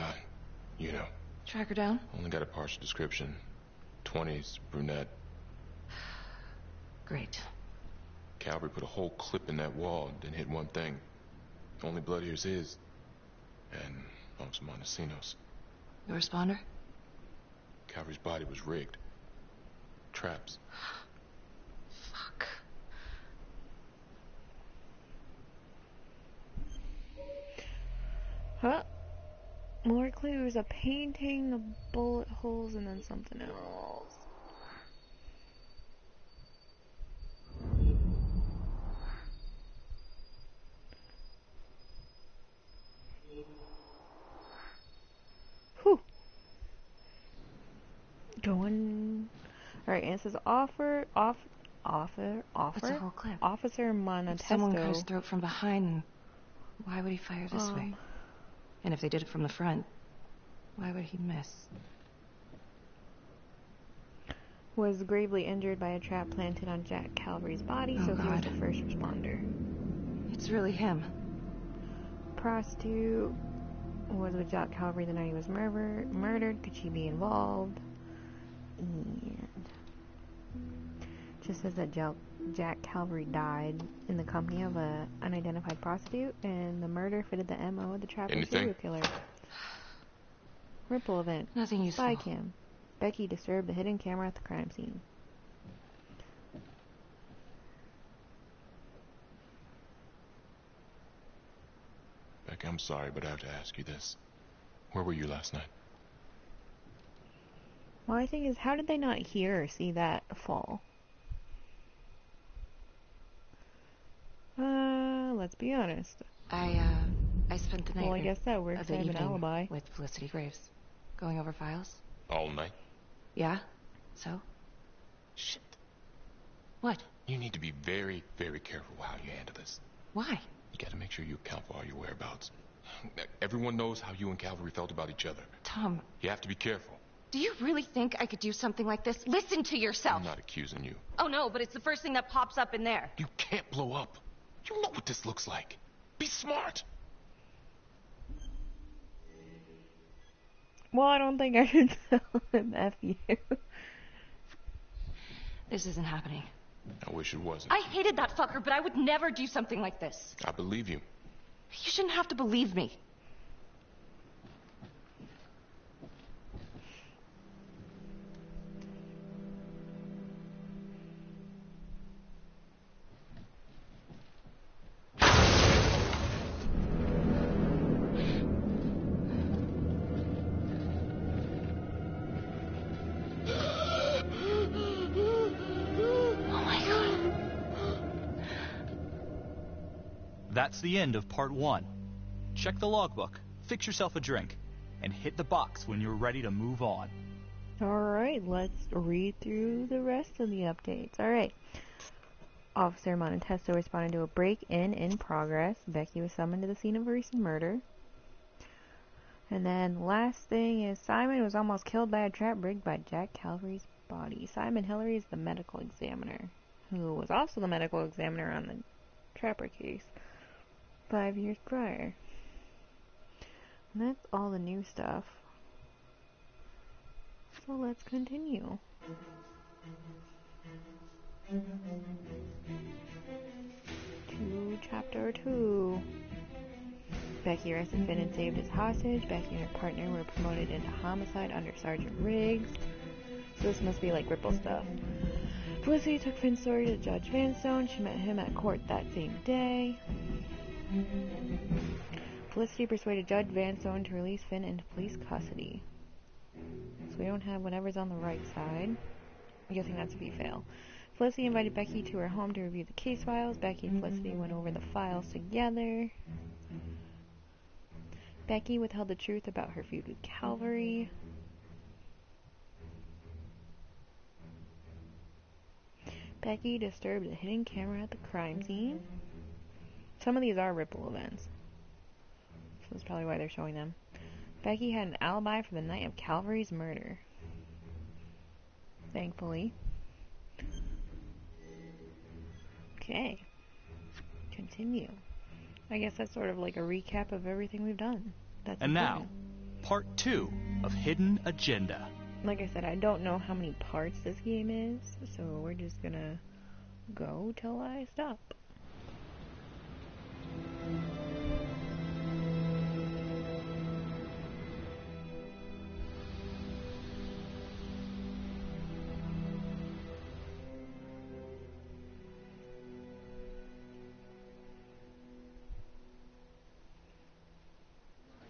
you know. Track her down? Only got a partial description. 20s, brunette. Great. Calvary put a whole clip in that wall, then hit one thing. Only blood here's his. And Los Montesinos. Your responder? Calvary's body was rigged. Traps. Fuck. Huh? More clues. A painting, the bullet holes, and then something else. Whew. Going. Alright, and it says officer That's a whole clip. Officer Monatesto. If someone cut his throat from behind, why would he fire this way? And if they did it from the front, why would he miss? Was gravely injured by a trap planted on Jack Calvary's body, so he was the first responder. It's really him. Prostitute was with Jack Calvary the night he was murdered. Could she be involved? And just says that Jack Calvary died in the company of an unidentified prostitute, and the murder fitted the MO of the trapper serial killer. Ripple event. Nothing useful. Spy cam. Becky disturbed the hidden camera at the crime scene. Becky, I'm sorry, but I have to ask you this. Where were you last night? My thing is, how did they not hear or see that fall? Let's be honest. I spent the night. Well, I guess that works. I have an alibi. With Felicity Graves. Going over files. All night? Yeah? So? Shit. What? You need to be very, very careful how you handle this. Why? You gotta make sure you account for all your whereabouts. Everyone knows how you and Calvary felt about each other. Tom. You have to be careful. Do you really think I could do something like this? Listen to yourself. I'm not accusing you. Oh no, but it's the first thing that pops up in there. You can't blow up. You know what this looks like. Be smart. Well, I don't think I should tell him F you. This isn't happening. I wish it wasn't. I hated that fucker, but I would never do something like this. I believe you. You shouldn't have to believe me. That's the end of part 1. Check the logbook, fix yourself a drink, and hit the box when you're ready to move on. Alright, let's read through the rest of the updates. Alright. Officer Montesto responded to a break-in in progress. Becky was summoned to the scene of a recent murder. And then last thing is Simon was almost killed by a trap rigged by Jack Calvary's body. Simon Hillary is the medical examiner, who was also the medical examiner on the Trapper case 5 years prior. And that's all the new stuff. So let's continue. To Chapter 2. Becky arrested Finn and saved his hostage. Becky and her partner were promoted into homicide under Sergeant Riggs. So this must be like Ripple stuff. Felicity took Finn's story to Judge Vanstone. She met him at court that same day. Felicity persuaded Judge Vanstone to release Finn into police custody. So we don't have whatever's on the right side. I'm guessing that's if you fail. Felicity invited Becky to her home to review the case files. Becky and Felicity went over the files together. Becky withheld the truth about her feud with Calvary. Becky disturbed a hidden camera at the crime scene. Some of these are Ripple events, so that's probably why they're showing them. Becky had an alibi for the night of Calvary's murder. Thankfully. Okay. Continue. I guess that's sort of like a recap of everything we've done. That's and important. Now, part 2 of Hidden Agenda. Like I said, I don't know how many parts this game is, so we're just gonna go till I stop.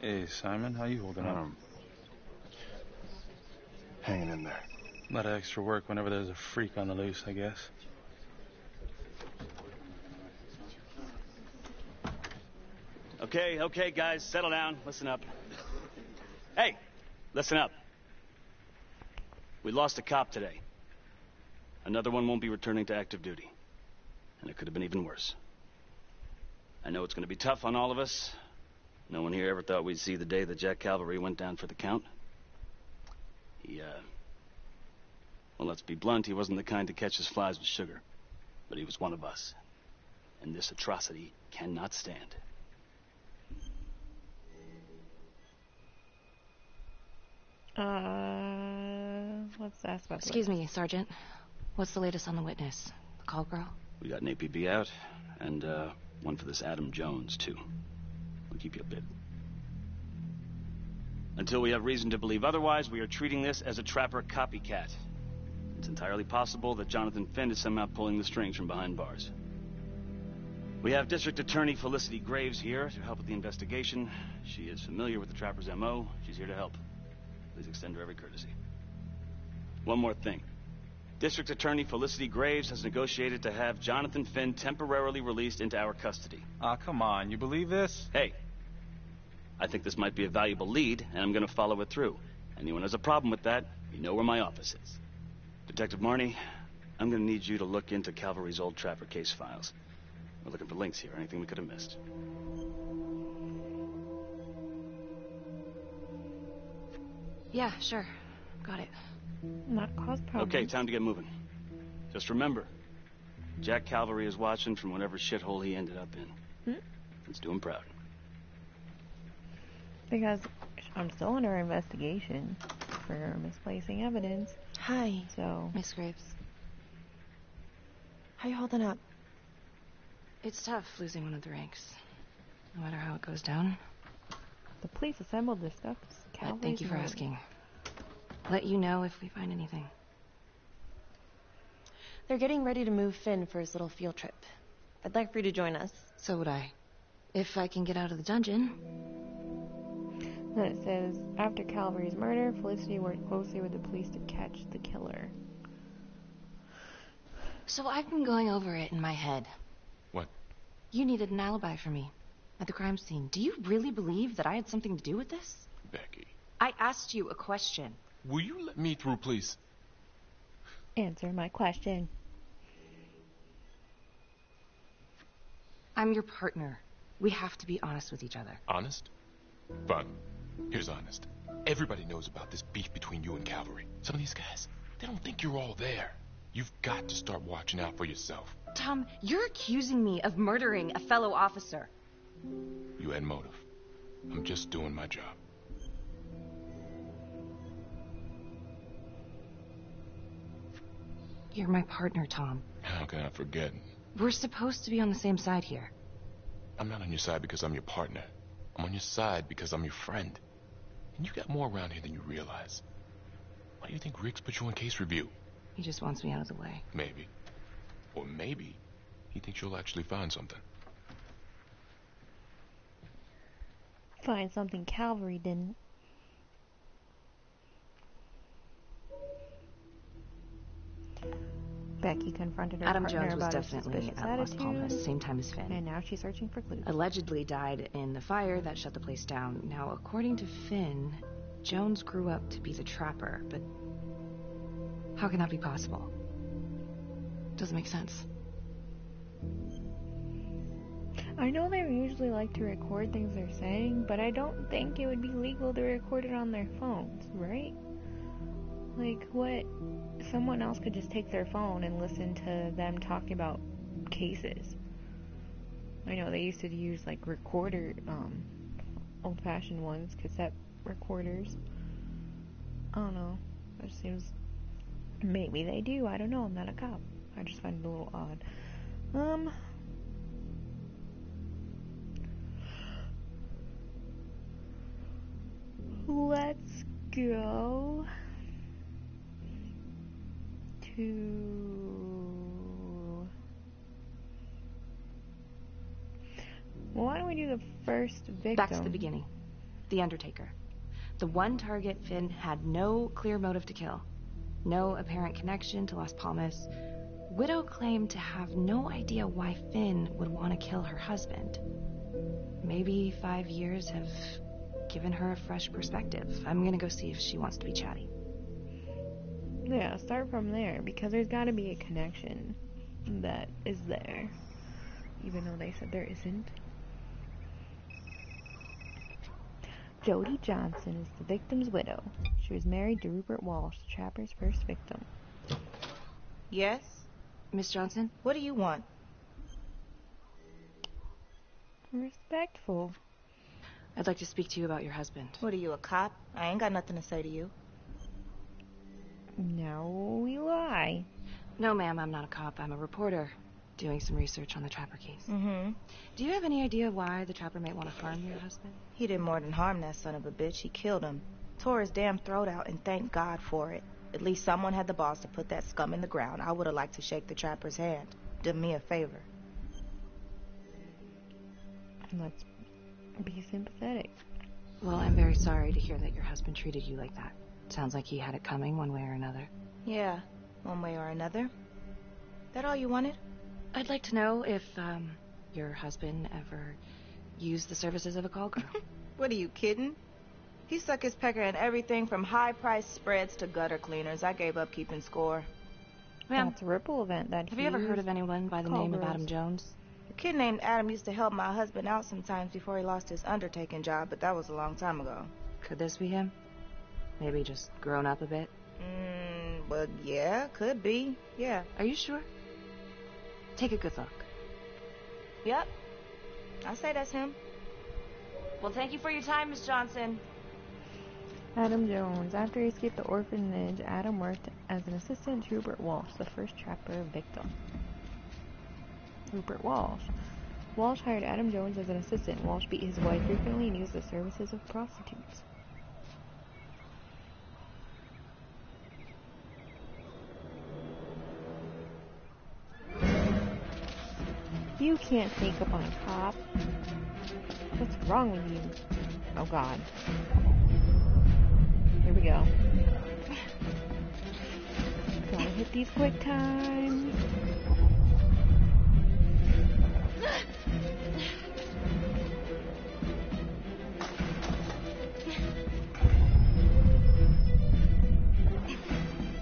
Hey, Simon, how you holding up? Hanging in there. A lot of extra work whenever there's a freak on the loose, I guess. Okay, guys, settle down. Listen up. Hey, listen up. We lost a cop today. Another one won't be returning to active duty. And it could have been even worse. I know it's going to be tough on all of us. No one here ever thought we'd see the day that Jack Calvary went down for the count. Well, let's be blunt, he wasn't the kind to catch his flies with sugar. But he was one of us. And this atrocity cannot stand. Let's ask about Excuse me, Sergeant. What's the latest on the witness? The call girl? We got an APB out, and one for this Adam Jones, too. We'll keep you updated. Until we have reason to believe otherwise, we are treating this as a Trapper copycat. It's entirely possible that Jonathan Finn is somehow pulling the strings from behind bars. We have District Attorney Felicity Graves here to help with the investigation. She is familiar with the Trapper's M.O. She's here to help. Please extend her every courtesy. One more thing. District Attorney Felicity Graves has negotiated to have Jonathan Finn temporarily released into our custody. Ah, come on. You believe this? Hey, I think this might be a valuable lead, and I'm gonna follow it through. Anyone has a problem with that, you know where my office is. Detective Marnie, I'm gonna need you to look into Calvary's old Trapper case files. We're looking for links here, anything we could have missed. Yeah, sure. Got it. Not cause problems. Okay, time to get moving. Just remember, Jack Calvary is watching from whatever shithole he ended up in. Let's do him proud. Because I'm still under investigation for misplacing evidence. Hi. So, Miss Graves. How you holding up? It's tough losing one of the ranks. No matter how it goes down. The police assembled this stuff. Thank you for asking. Let you know if we find anything. They're getting ready to move Finn for his little field trip. I'd like for you to join us. So would I. If I can get out of the dungeon. Then it says, after Calvary's murder, Felicity worked closely with the police to catch the killer. So I've been going over it in my head. What? You needed an alibi for me at the crime scene. Do you really believe that I had something to do with this? Becky. I asked you a question. Will you let me through, please? Answer my question. I'm your partner. We have to be honest with each other. Honest? Fine. Here's honest. Everybody knows about this beef between you and Calvary. Some of these guys, they don't think you're all there. You've got to start watching out for yourself. Tom, you're accusing me of murdering a fellow officer. You had motive. I'm just doing my job. You're my partner, Tom. How can I forget? We're supposed to be on the same side here. I'm not on your side because I'm your partner. I'm on your side because I'm your friend. And you got more around here than you realize. Why do you think Riggs put you on case review? He just wants me out of the way. Maybe. Or maybe he thinks you'll actually find something. Find something Calvary didn't. Becky confronted her Adam partner Jones was about his definitely suspicious at Las attitude, Palmas, same time as Finn. and now she's searching for clues. Allegedly died in the fire that shut the place down. Now, according to Finn, Jones grew up to be the Trapper, but how can that be possible? Doesn't make sense. I know they usually like to record things they're saying, but I don't think it would be legal to record it on their phones, right? Like, what? Someone else could just take their phone and listen to them talking about cases. I know they used to use, like, recorder, old-fashioned ones, cassette recorders. I don't know. It seems... Maybe they do. I don't know. I'm not a cop. I just find it a little odd. Let's go to... Well, why don't we do the first victim? Back to the beginning. The Undertaker. The one target Finn had no clear motive to kill. No apparent connection to Las Palmas. Widow claimed to have no idea why Finn would want to kill her husband. Maybe 5 years have given her a fresh perspective. I'm gonna go see if she wants to be chatty. Yeah, start from there, because there's gotta be a connection that is there. Even though they said there isn't. Jody Johnson is the victim's widow. She was married to Rupert Walsh, the Trapper's first victim. Yes? Miss Johnson? What do you want? Respectful. I'd like to speak to you about your husband. What are you, a cop? I ain't got nothing to say to you. No, we lie. No, ma'am, I'm not a cop. I'm a reporter doing some research on the Trapper case. Mm-hmm. Do you have any idea why the Trapper might want to harm your husband? He did more than harm that son of a bitch. He killed him. Tore his damn throat out, and thank God for it. At least someone had the balls to put that scum in the ground. I would have liked to shake the Trapper's hand. Did me a favor. Let's be sympathetic. Well, I'm very sorry to hear that your husband treated you like that. Sounds like he had it coming one way or another. Yeah, one way or another. That all you wanted? I'd like to know if, your husband ever used the services of a call girl. What are you kidding? He suck his pecker in everything from high-priced spreads to gutter cleaners. I gave up keeping score. Ma'am, That's a ripple event that have you ever heard of anyone by the name of Adam Jones? A kid named Adam used to help my husband out sometimes before he lost his undertaking job, but that was a long time ago. Could this be him? Maybe just grown up a bit? Well, yeah, could be. Yeah. Are you sure? Take a good look. Yep. I say that's him. Well, thank you for your time, Miss Johnson. Adam Jones. After he escaped the orphanage, Adam worked as an assistant to Rupert Walsh, the first trapper victim. Rupert Walsh. Walsh hired Adam Jones as an assistant. Walsh beat his wife frequently and used the services of prostitutes. You can't sneak up on a cop. What's wrong with you? Oh God. Here we go. Gotta hit these quick times.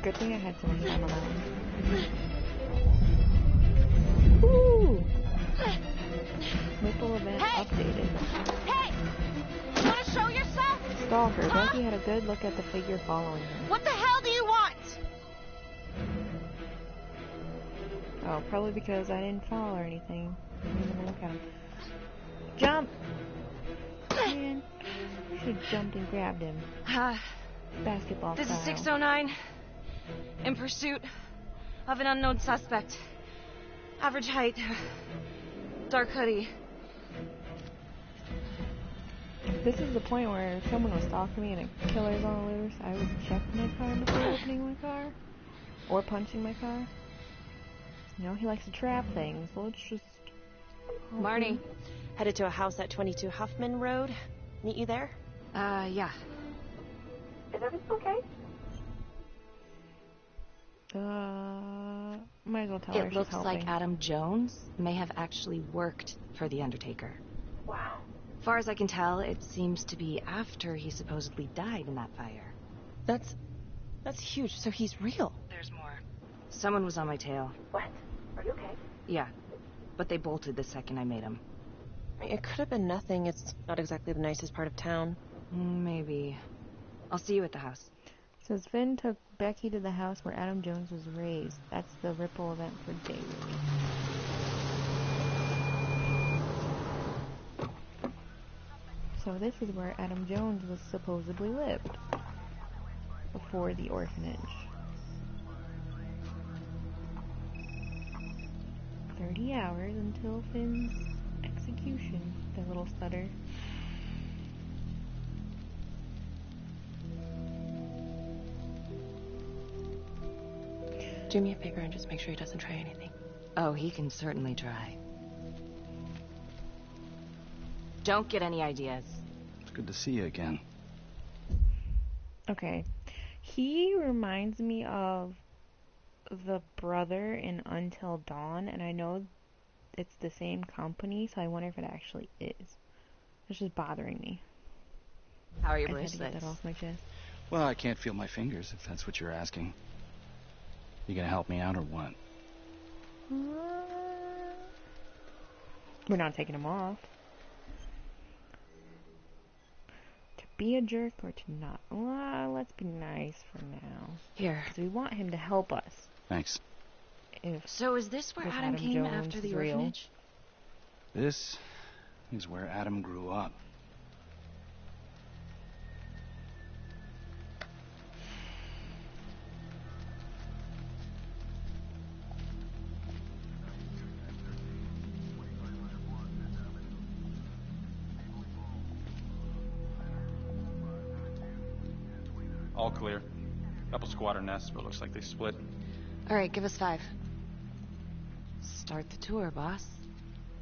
Good thing I had so much time on that one. Woo! Ripple event updated. Hey! You want to show yourself? Stalker. Becky had a good look at the figure following her. What the hell do you want? Oh, probably because I didn't fall or anything. I didn't even look at him. Jump! Man, I should have jumped and grabbed him. Basketball This style. is 609. In pursuit of an unknown suspect. Average height. Dark hoodie. This is the point where if someone was stalking me and a killer's on the loose, I would check my car before opening my car. Or punching my car. You know, he likes to trap things, so let's just... Marnie, headed to a house at 22 Huffman Road. Meet you there? Yeah. Is everything okay? Might as well tell her It she's looks helping. like Adam Jones may have actually worked for the Undertaker. Wow. Far as I can tell, it seems to be after he supposedly died in that fire. That's huge. So he's real. There's more. Someone was on my tail. What? Are you okay? Yeah, but they bolted the second I made them. It could have been nothing. It's not exactly the nicest part of town. Maybe. I'll see you at the house. Says Finn took Becky to the house where Adam Jones was raised. That's the ripple event for David. So this is where Adam Jones was supposedly lived. Before the orphanage. 30 hours until Finn's execution. The little stutter. Do me a favor and just make sure he doesn't try anything. Oh, he can certainly try. Don't get any ideas. It's good to see you again. Okay. He reminds me of the brother in Until Dawn, and I know it's the same company, so I wonder if it actually is. It's just bothering me. How are your I had to get bracelets? that off my chest. Well, I can't feel my fingers, if that's what you're asking. You gonna help me out or what? We're not taking them off. To be a jerk or to not? Well, let's be nice for now. Here. Because we want him to help us. Thanks. So is this where If Adam came Jones after the is real. orphanage? This is where Adam grew up. All clear. Couple squatter nests, but looks like they split. All right, give us 5. Start the tour, boss.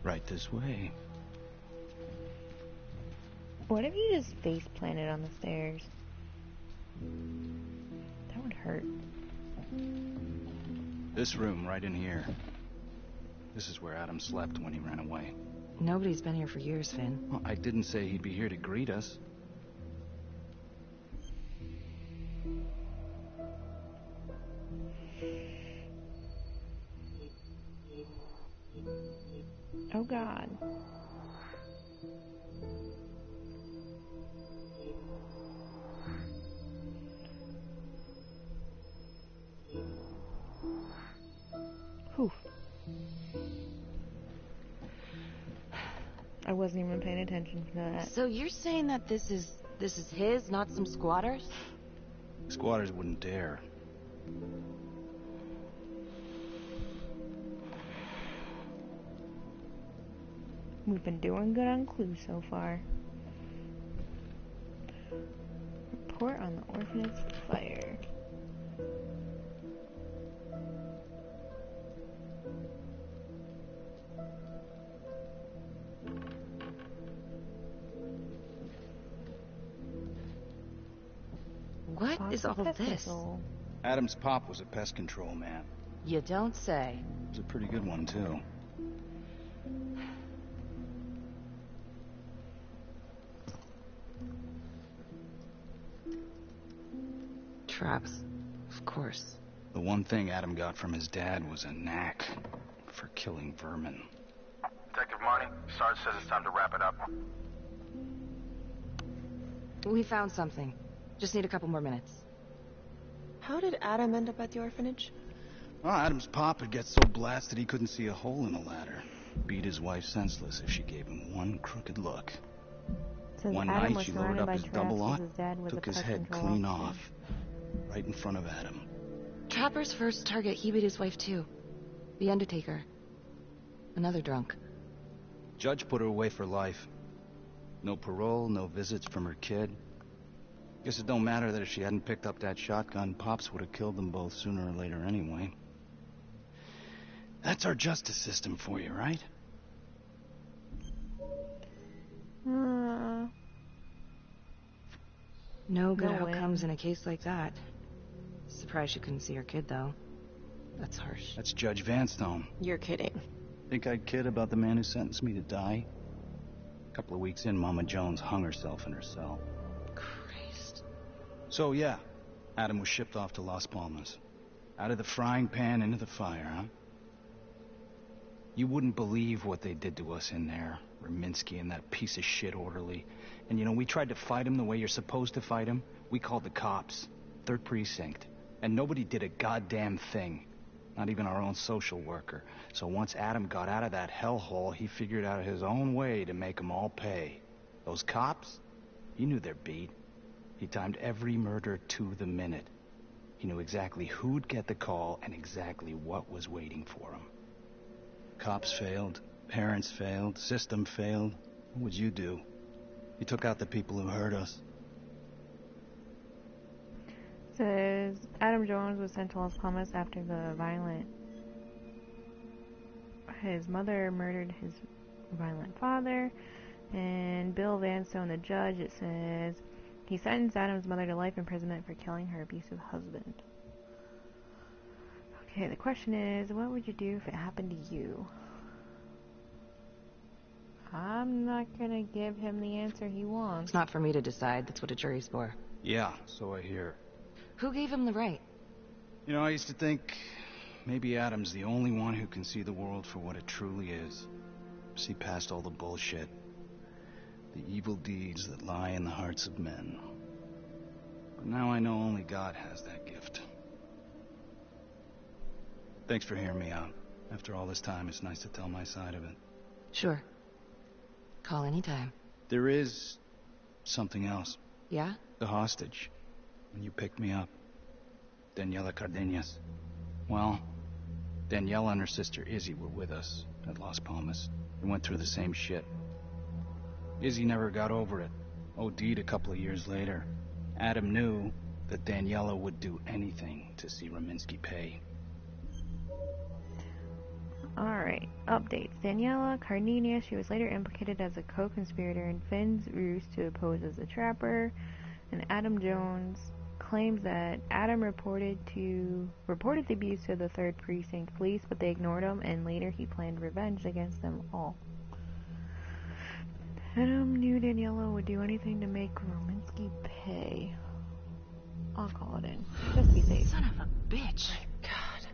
Right this way. What if you just face planted on the stairs? That would hurt. This room, right in here. This is where Adam slept when he ran away. Nobody's been here for years, Finn. Well, I didn't say he'd be here to greet us. Oh God. Whew. I wasn't even paying attention to that. So you're saying that this is his, not some squatters? Squatters wouldn't dare. We've been doing good on clues so far. Report on the orphanage fire. What is all this? Adam's pop was a pest control man. You don't say. He was a pretty good one, too. Traps. Of course. The one thing Adam got from his dad was a knack for killing vermin. Detective Marty, Sarge says it's time to wrap it up. We found something. Just need a couple more minutes. How did Adam end up at the orphanage? Well, Adam's pop would get so blasted he couldn't see a hole in a ladder. Beat his wife senseless if she gave him one crooked look. One night she loaded up his double lot, took his head clean off. Right in front of Adam. Trapper's first target, he beat his wife too. The Undertaker. Another drunk. Judge put her away for life. No parole, no visits from her kid. Guess it don't matter that if she hadn't picked up that shotgun, Pops would have killed them both sooner or later anyway. That's our justice system for you, right? No good outcomes in a case like that. Surprised she couldn't see her kid, though. That's harsh. That's Judge Vanstone. You're kidding. Think I'd kid about the man who sentenced me to die? A couple of weeks in, Mama Jones hung herself in her cell. Christ. So, yeah, Adam was shipped off to Las Palmas. Out of the frying pan into the fire, huh? You wouldn't believe what they did to us in there. Raminsky and that piece of shit orderly. And you know, we tried to fight him the way you're supposed to fight him. We called the cops. 3rd Precinct. And nobody did a goddamn thing. Not even our own social worker. So once Adam got out of that hellhole, he figured out his own way to make them all pay. Those cops? He knew their beat. He timed every murder to the minute. He knew exactly who'd get the call and exactly what was waiting for him. Cops failed. Parents failed. System failed. What would you do? He took out the people who hurt us. Says Adam Jones was sent to Las Palmas after the violent. His mother murdered his violent father, and Bill Vanstone, the judge, it says he sentenced Adam's mother to life imprisonment for killing her abusive husband. Okay, the question is, what would you do if it happened to you? I'm not gonna give him the answer he wants. It's not for me to decide. That's what a jury's for. Yeah, so I hear. Who gave him the right? You know, I used to think maybe Adam's the only one who can see the world for what it truly is. See past all the bullshit. The evil deeds that lie in the hearts of men. But now I know only God has that gift. Thanks for hearing me out. After all this time, it's nice to tell my side of it. Sure. Call anytime. There is something else. Yeah? The hostage. When you picked me up. Daniela Cardenas. Well, Daniela and her sister Izzy were with us at Las Palmas. We went through the same shit. Izzy never got over it. OD'd a couple of years later. Adam knew that Daniela would do anything to see Raminsky pay. Alright, updates. Daniela Cardenas, she was later implicated as a co-conspirator in Finn's ruse to pose as a trapper, and Adam Jones claims that Adam reported the abuse to the 3rd Precinct Police, but they ignored him, and later he planned revenge against them all. Adam knew Daniela would do anything to make Rominsky pay. I'll call it in. Just be safe. Son of a bitch. God.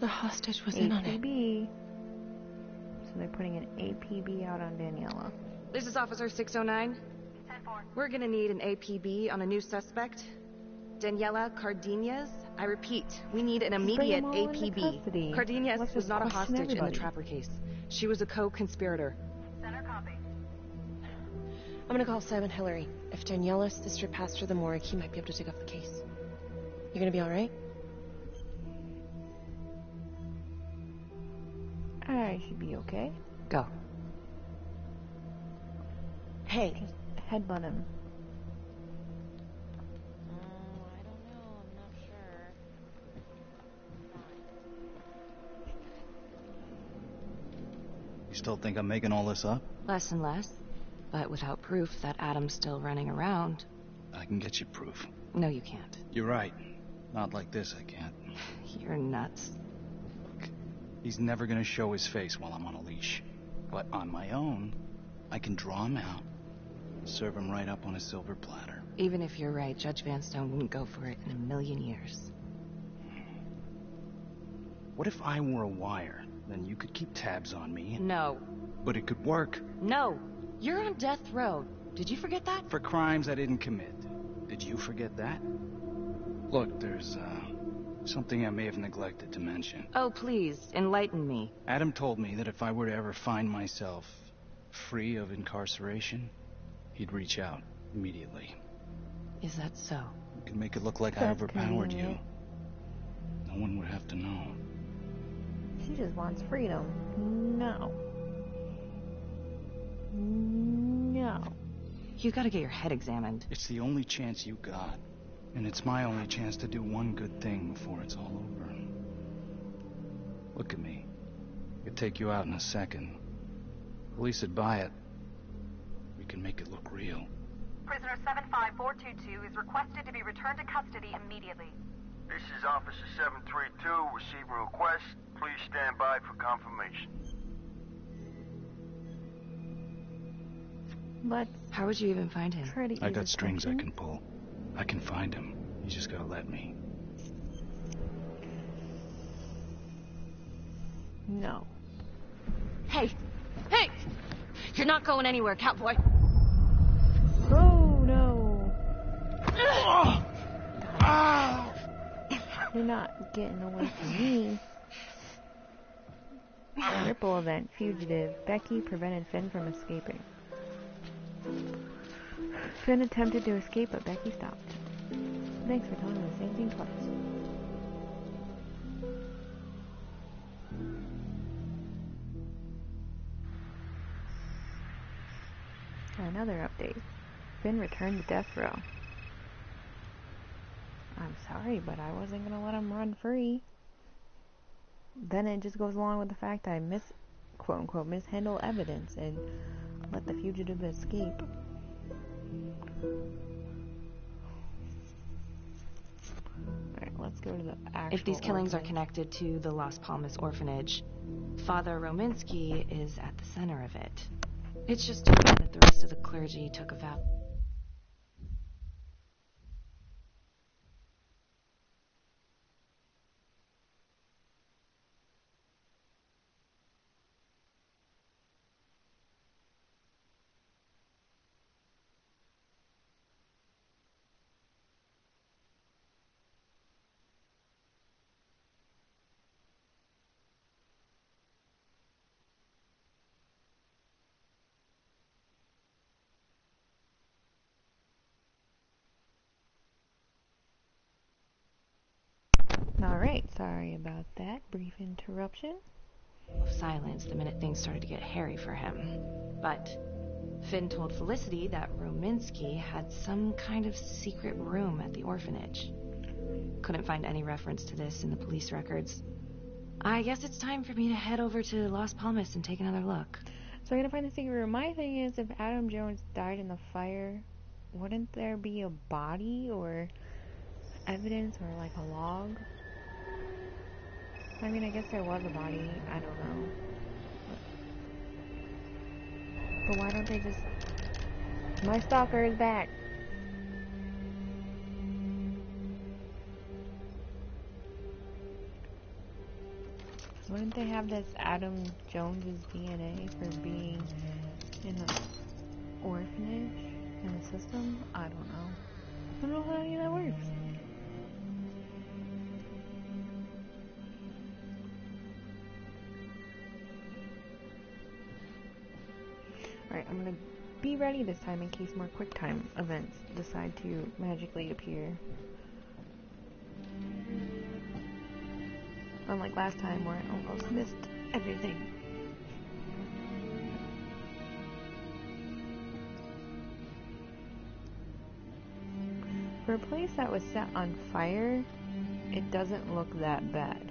The hostage was in on it. APB. So they're putting an APB out on Daniela. This is Officer 609. We're gonna need an APB on a new suspect. Daniela Cardenas. I repeat, we need an immediate APB. Cardenas was not a hostage in the Trapper case. She was a co-conspirator. Center copy. I'm gonna call Simon Hillary. If Daniela's sister passed through the morgue, he might be able to take up the case. You gonna be alright? I should be okay. Go. Hey. Just headbutt him. I don't know. I'm not sure. You still think I'm making all this up? Less and less. But without proof that Adam's still running around. I can get you proof. No, you can't. You're right. Not like this, I can't. You're nuts. Look, he's never gonna show his face while I'm on a leash. But on my own, I can draw him out, serve him right up on a silver platter. Even if you're right, Judge Vanstone wouldn't go for it in a million years. What if I were a wire? Then you could keep tabs on me. No. But it could work. No. You're on death row. Did you forget that? For crimes I didn't commit. Did you forget that? Look, there's, something I may have neglected to mention. Oh, please, enlighten me. Adam told me that if I were to ever find myself free of incarceration, he'd reach out immediately. Is that so? You could make it look like I overpowered you. No one would have to know. She just wants freedom. No. No. You gotta get your head examined. It's the only chance you got. And it's my only chance to do one good thing before it's all over. Look at me. I could take you out in a second. Police would buy it. We can make it look real. Prisoner 75422 is requested to be returned to custody immediately. This is Officer 732 receiving request. Please stand by for confirmation. But how would you even find him? I got strings I can pull. I can find him. You just gotta let me. No. Hey! Hey! You're not going anywhere, cowboy! Oh, no. You're not getting away from me. Ripple event. Fugitive. Becky prevented Finn from escaping. Finn attempted to escape, but Becky stopped. Thanks for telling me the same thing twice. Another update. Finn returned to death row. I'm sorry, but I wasn't gonna let him run free. Then it just goes along with the fact I quote-unquote mishandle evidence and let the fugitive escape. Alright, let's go to the actual If these killings are orphanage. connected to the Las Palmas orphanage, Father Rominsky is at the center of it. It's just too bad that the rest of the clergy took a vow. Alright, sorry about that brief interruption. Of silence the minute things started to get hairy for him. But Finn told Felicity that Rominsky had some kind of secret room at the orphanage. Couldn't find any reference to this in the police records. I guess it's time for me to head over to Las Palmas and take another look. So I gotta find the secret room. My thing is, if Adam Jones died in the fire, wouldn't there be a body? Or evidence or like a log. I mean, I guess there was a body. I don't know. But why don't they just... My stalker is back. Wouldn't they have this Adam Jones's DNA for being in the orphanage in the system? I don't know. I don't know how any of that works. Alright, I'm gonna be ready this time in case more quick time events decide to magically appear. Unlike last time where I almost missed everything. For a place that was set on fire, it doesn't look that bad.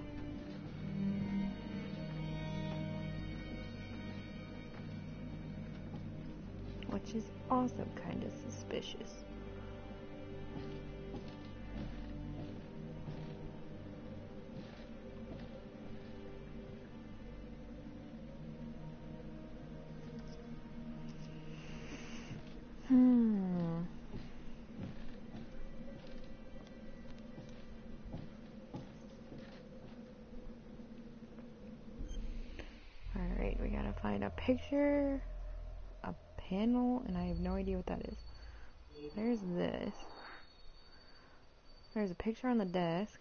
Which is also kind of suspicious. Alright, we gotta find a picture, a panel, and I have no idea what that is. There's this. There's a picture on the desk.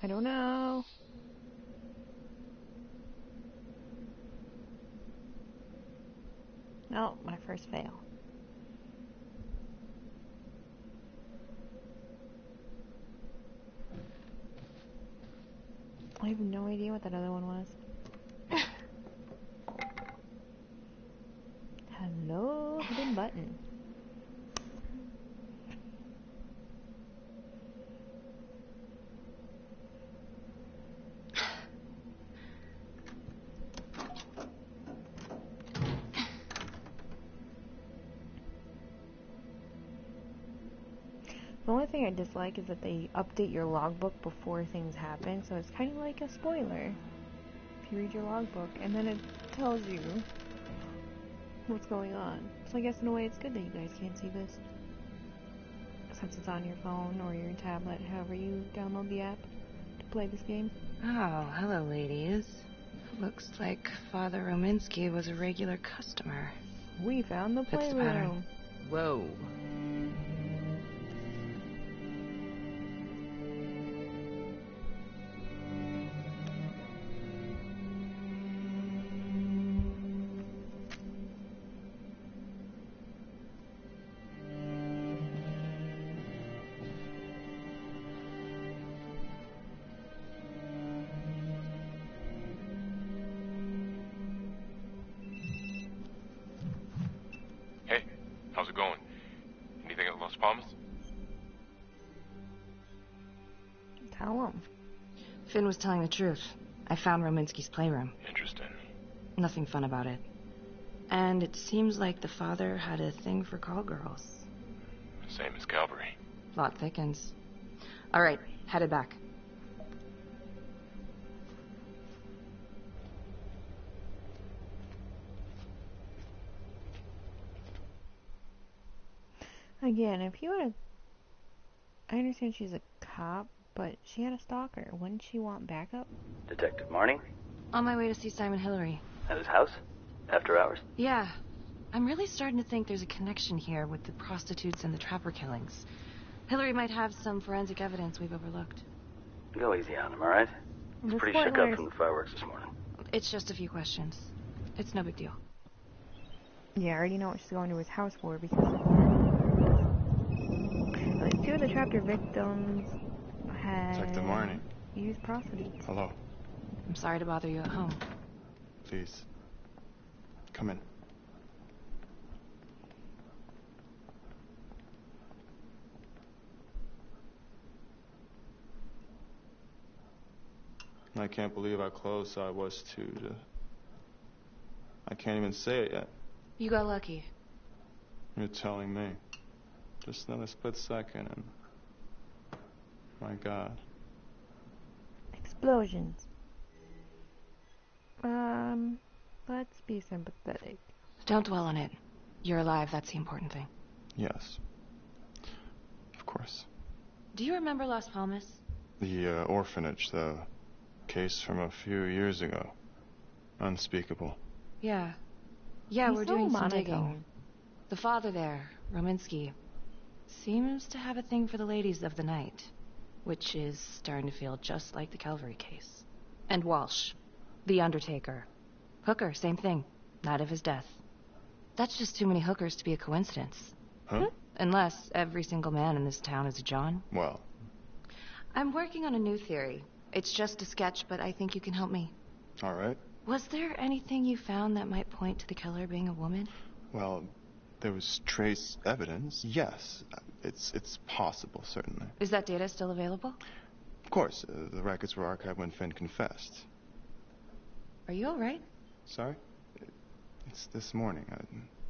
I don't know. No, my first fail. I have no idea what that other one was. Hello, hidden button. The only thing I dislike is that they update your logbook before things happen, so it's kind of like a spoiler. If you read your logbook, and then it tells you what's going on. So I guess in a way it's good that you guys can't see this. Since it's on your phone or your tablet, however you download the app to play this game. Oh, hello, ladies. Looks like Father Rominsky was a regular customer. We found the Fits the pattern. playroom. Whoa. Hey, how's it going? Anything at Las Palmas? Tell him. Finn was telling the truth. I found Rominsky's playroom. Interesting. Nothing fun about it. And it seems like the father had a thing for call girls. Same as Calvary. Plot thickens. All right, headed back. Again, if you had I understand she's a cop, but she had a stalker. Wouldn't she want backup? Detective Marnie? On my way to see Simon Hillary. At his house? After hours? Yeah. I'm really starting to think there's a connection here with the prostitutes and the trapper killings. Hillary might have some forensic evidence we've overlooked. Go easy on him, all right? He's pretty shook up from the fireworks this morning. It's just a few questions. It's no big deal. Yeah, I already know what she's going to his house for because like 2 of the chapter victims had Detective Marnie. used prostitutes. Hello. I'm sorry to bother you at home. Please. Come in. I can't believe how close I was to... I can't even say it yet. You got lucky. You're telling me. Just another split second and... My God. Explosions. Let's be sympathetic. Don't dwell on it. You're alive, that's the important thing. Yes. Of course. Do you remember Las Palmas? The orphanage, the case from a few years ago. Unspeakable. Yeah, He's we're so doing some monotone. digging. The father there, Rominsky, seems to have a thing for the ladies of the night, which is starting to feel just like the Calvary case. And Walsh, the Undertaker. Hooker, same thing. Night of his death. That's just too many hookers to be a coincidence. Huh? Unless every single man in this town is a John. Well. I'm working on a new theory. It's just a sketch, but I think you can help me. All right. Was there anything you found that might point to the killer being a woman? Well, there was trace evidence, yes. It's possible, certainly. Is that data still available? Of course, the records were archived when Finn confessed. Are you all right? Sorry? It's this morning.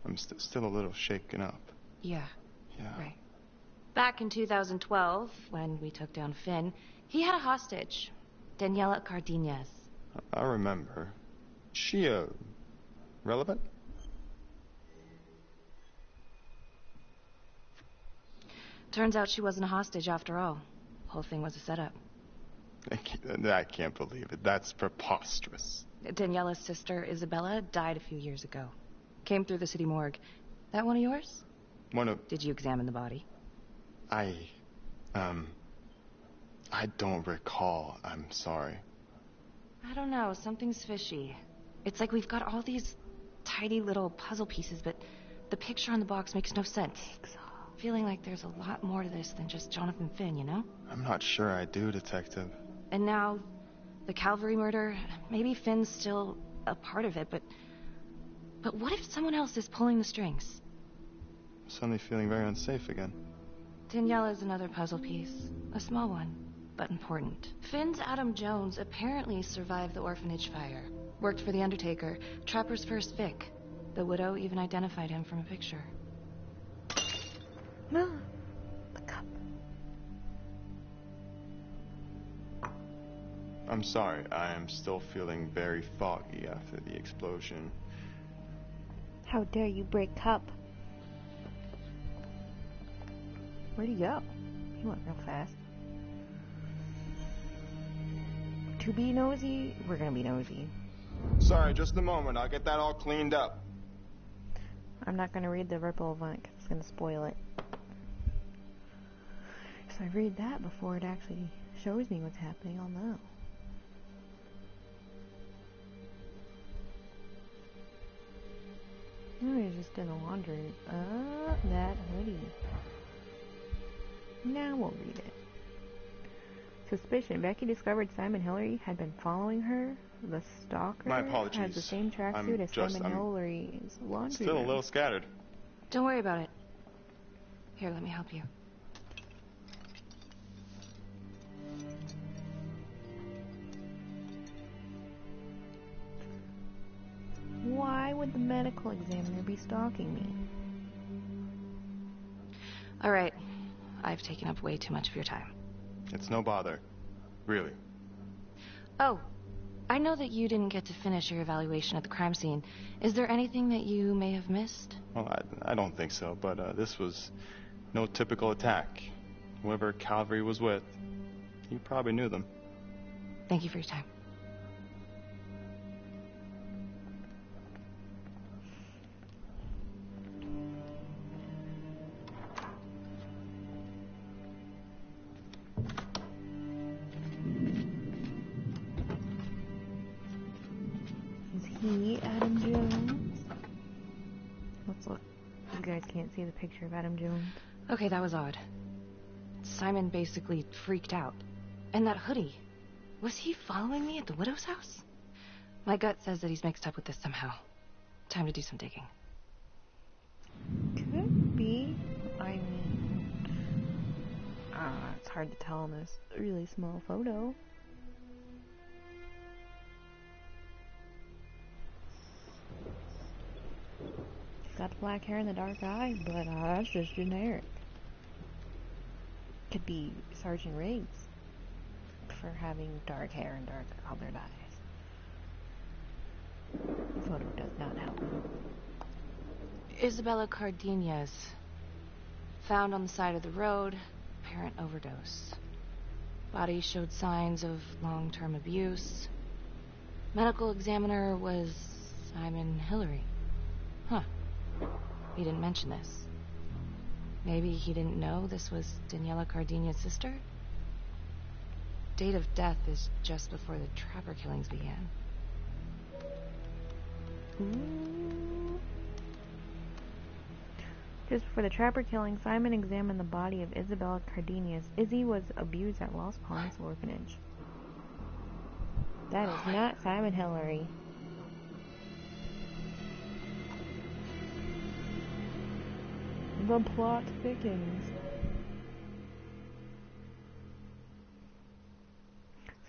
I'm still a little shaken up. Yeah. Yeah. Right. Back in 2012, when we took down Finn, he had a hostage, Daniela Cardenas. I remember. She, relevant? Turns out she wasn't a hostage after all. Whole thing was a setup. I can't believe it. That's preposterous. Daniela's sister, Isabella, died a few years ago. Came through the city morgue. That one of yours? One of... Did you examine the body? I don't recall. I'm sorry. I don't know. Something's fishy. It's like we've got all these tidy little puzzle pieces, but the picture on the box makes no sense. Feeling like there's a lot more to this than just Jonathan Finn, you know? I'm not sure I do, Detective. And now, the Calvary murder, maybe Finn's still a part of it, but what if someone else is pulling the strings? I'm suddenly feeling very unsafe again. Daniela's another puzzle piece. A small one, but important. Finn's Adam Jones apparently survived the orphanage fire. Worked for the Undertaker, Trapper's first Vic. The widow even identified him from a picture. No. The cup. I'm sorry. I am still feeling very foggy after the explosion. How dare you break cup? Where'd he go? He went real fast. To be nosy, we're gonna be nosy. Sorry, just a moment. I'll get that all cleaned up. I'm not gonna read the ripple event because it's gonna spoil it. So I read that before it actually shows me what's happening. I'll know. No, he's just gonna wander. That hoodie. Now we'll read it. Suspicion. Becky discovered Simon Hillary had been following her. The stalker My apologies. has the same tracksuit as Simon Hillary's laundry Still a room. little scattered. Don't worry about it. Here, let me help you. Why would the medical examiner be stalking me? All right. I've taken up way too much of your time. It's no bother. Really. Oh, I know that you didn't get to finish your evaluation at the crime scene. Is there anything that you may have missed? Well, I don't think so, but this was no typical attack. Whoever Calvary was with, he probably knew them. Thank you for your time. He, Adam Jones? Let's look. You guys can't see the picture of Adam Jones. Okay, that was odd. Simon basically freaked out. And that hoodie. Was he following me at the widow's house? My gut says that he's mixed up with this somehow. Time to do some digging. Could be. I mean... it's hard to tell in this really small photo. got the black hair and the dark eyes, but that's just generic. Could be Sergeant Riggs for having dark hair and dark colored eyes. The photo does not help. Isabella Cardenas. Found on the side of the road, apparent overdose. Body showed signs of long-term abuse. Medical examiner was Simon Hillary. Huh. He didn't mention this. Maybe he didn't know this was Daniela Cardenas' sister? Date of death is just before the Trapper killings began. Just before the Trapper killing, Simon examined the body of Isabella Cardenas. Izzy was abused at Las Palmas Orphanage. That is not Simon Hillary. The plot thickens.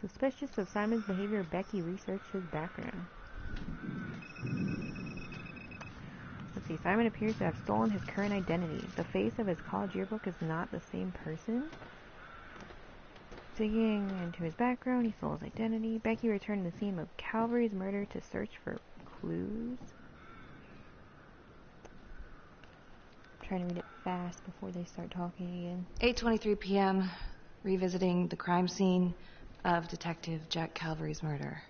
Suspicious of Simon's behavior, Becky researched his background. Let's see, Simon appears to have stolen his current identity. The face of his college yearbook is not the same person. Digging into his background, he stole his identity. Becky returned to the scene of Calvary's murder to search for clues. I'm trying to read it fast before they start talking again. 8:23 p.m., revisiting the crime scene of Detective Jack Calvary's murder.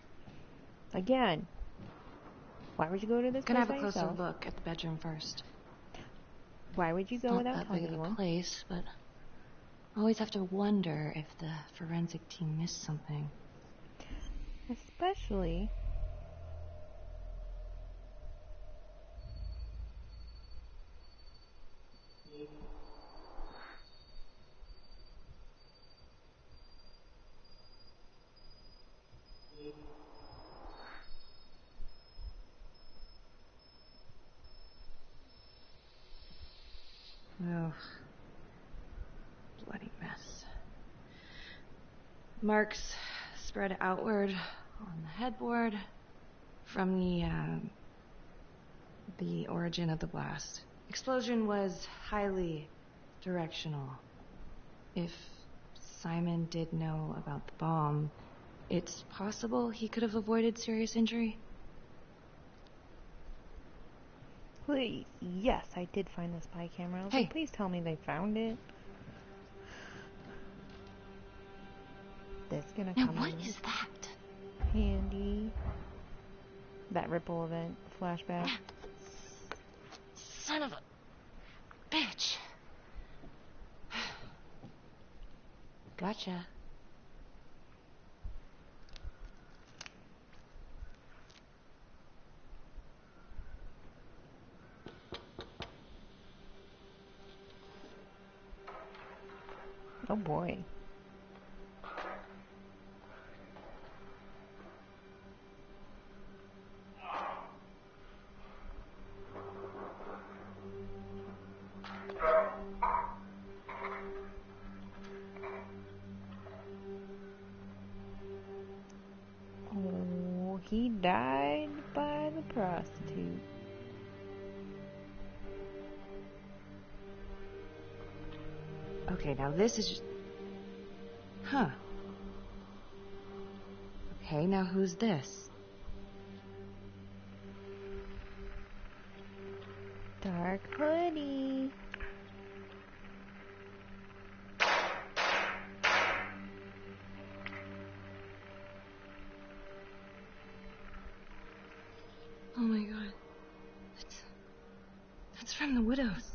Again. Why would you go to this Gonna place have a by closer yourself? look at the bedroom first. Why would you go without Not that telling big of a anyone? place, but I always have to wonder if the forensic team missed something. Especially Oh, bloody mess. Marks spread outward on the headboard from the origin of the blast. Explosion was highly directional. If Simon did know about the bomb, it's possible he could have avoided serious injury. please, yes, I did find the spy camera. I was Hey. like, please tell me they found it. That's gonna Now come what in is that? handy. That ripple event flashback. Son of a bitch. Gotcha. Oh boy. Oh, he died by the prostitute. Okay, now this is just... Huh. Okay, now who's this? Dark hoodie. Oh my god. That's from the Widows.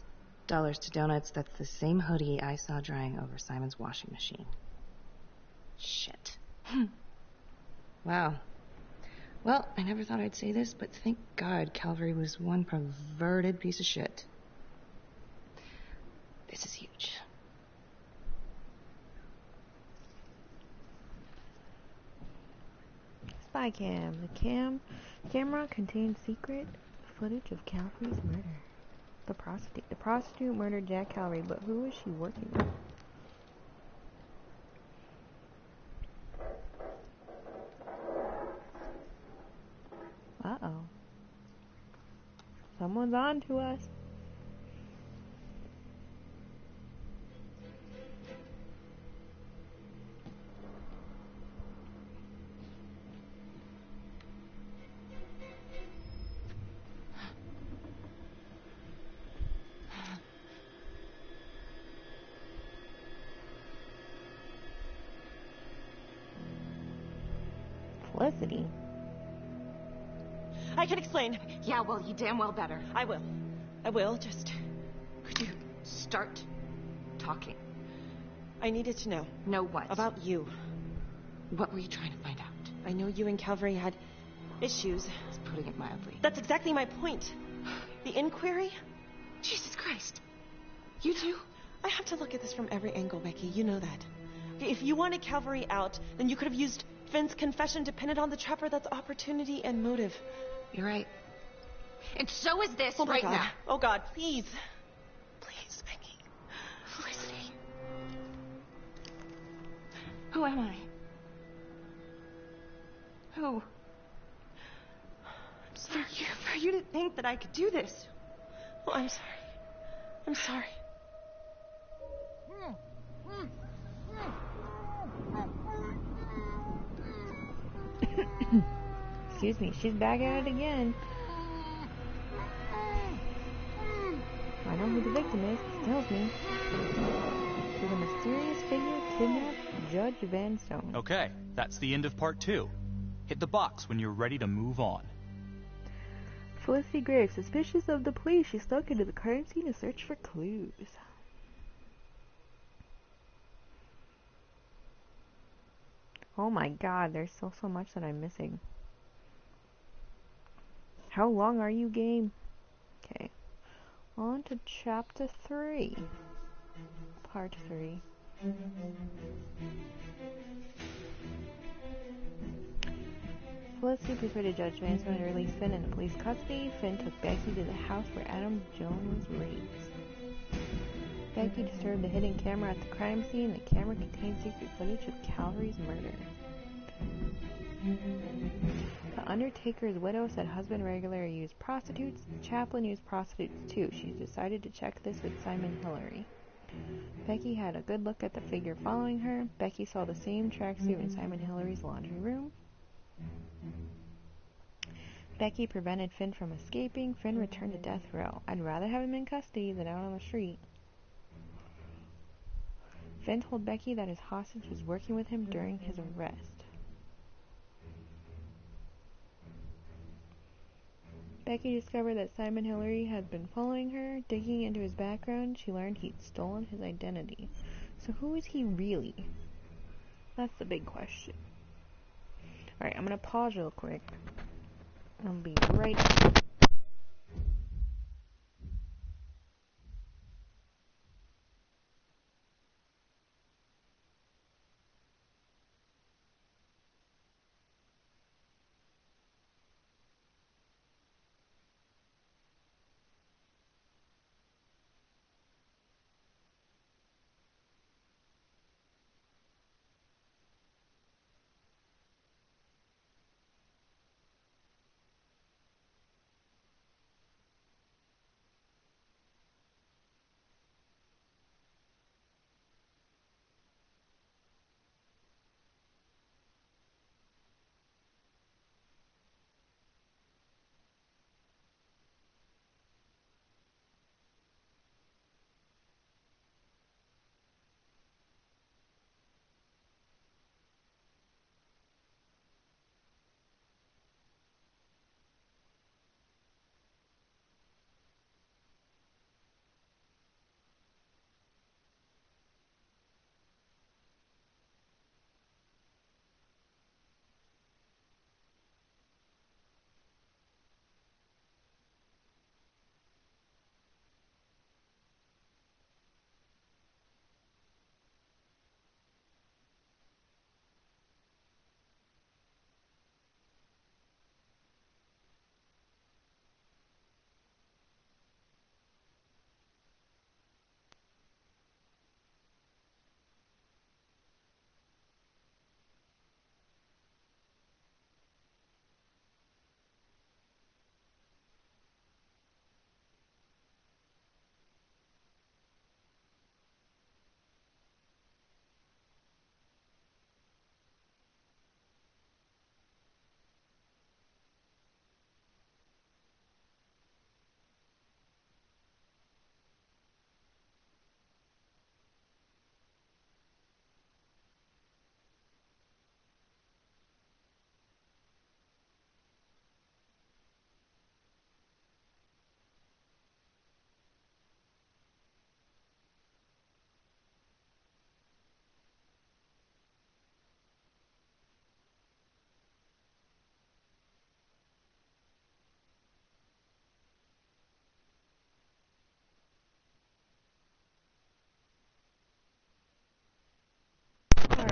Dollars to donuts, that's the same hoodie I saw drying over Simon's washing machine. Shit. Wow. Well, I never thought I'd say this, but thank God Calvary was one perverted piece of shit. This is huge. Spy cam. The camera contains secret footage of Calvary's murder. The prostitute murdered Jack Calvary, but who is she working with? Someone's on to us. Felicity. I can explain. Yeah, well, you damn well better. I will. I will, just... Could you start talking? I needed to know. Know what? About you. What were you trying to find out? I know you and Calvary had issues. It's putting it mildly. That's exactly my point. The inquiry? Jesus Christ. You too? I have to look at this from every angle, Becky. You know that. If you wanted Calvary out, then you could have used Finn's confession to pin it on the Trapper. That's opportunity and motive. You're right. And so is this Oh right God. now. Oh God, please. Please, Becky. Felicity. Who am I? Who? I'm sorry. For you to think that I could do this. Oh, I'm sorry. I'm sorry. Excuse me, she's back at it again. I know who the victim is. It tells me. She's a mysterious figure kidnapped Judge Van Stone. Okay, that's the end of part 2. Hit the box when you're ready to move on. Felicity Gregg, suspicious of the police, she snuck into the crime scene to search for clues. Oh my God, there's still so much that I'm missing. How long are you, game? Okay. On to chapter 3. Part 3. Felicity persuaded Judge Van Stone to release Finn into police custody. Finn took Becky to the house where Adam Jones was raised. Becky disturbed the hidden camera at the crime scene. The camera contained secret footage of Calvary's murder. The Undertaker's widow said husband regularly used prostitutes. The chaplain used prostitutes too. She decided to check this with Simon Hillary. Becky had a good look at the figure following her. Becky saw the same tracksuit in Simon Hillary's laundry room. Becky prevented Finn from escaping. Finn returned to death row. I'd rather have him in custody than out on the street. Finn told Becky that his hostage was working with him during his arrest. Becky discovered that Simon Hillary had been following her. Digging into his background, she learned he'd stolen his identity. So who is he really? That's the big question. Alright, I'm gonna pause real quick. I'll be right back.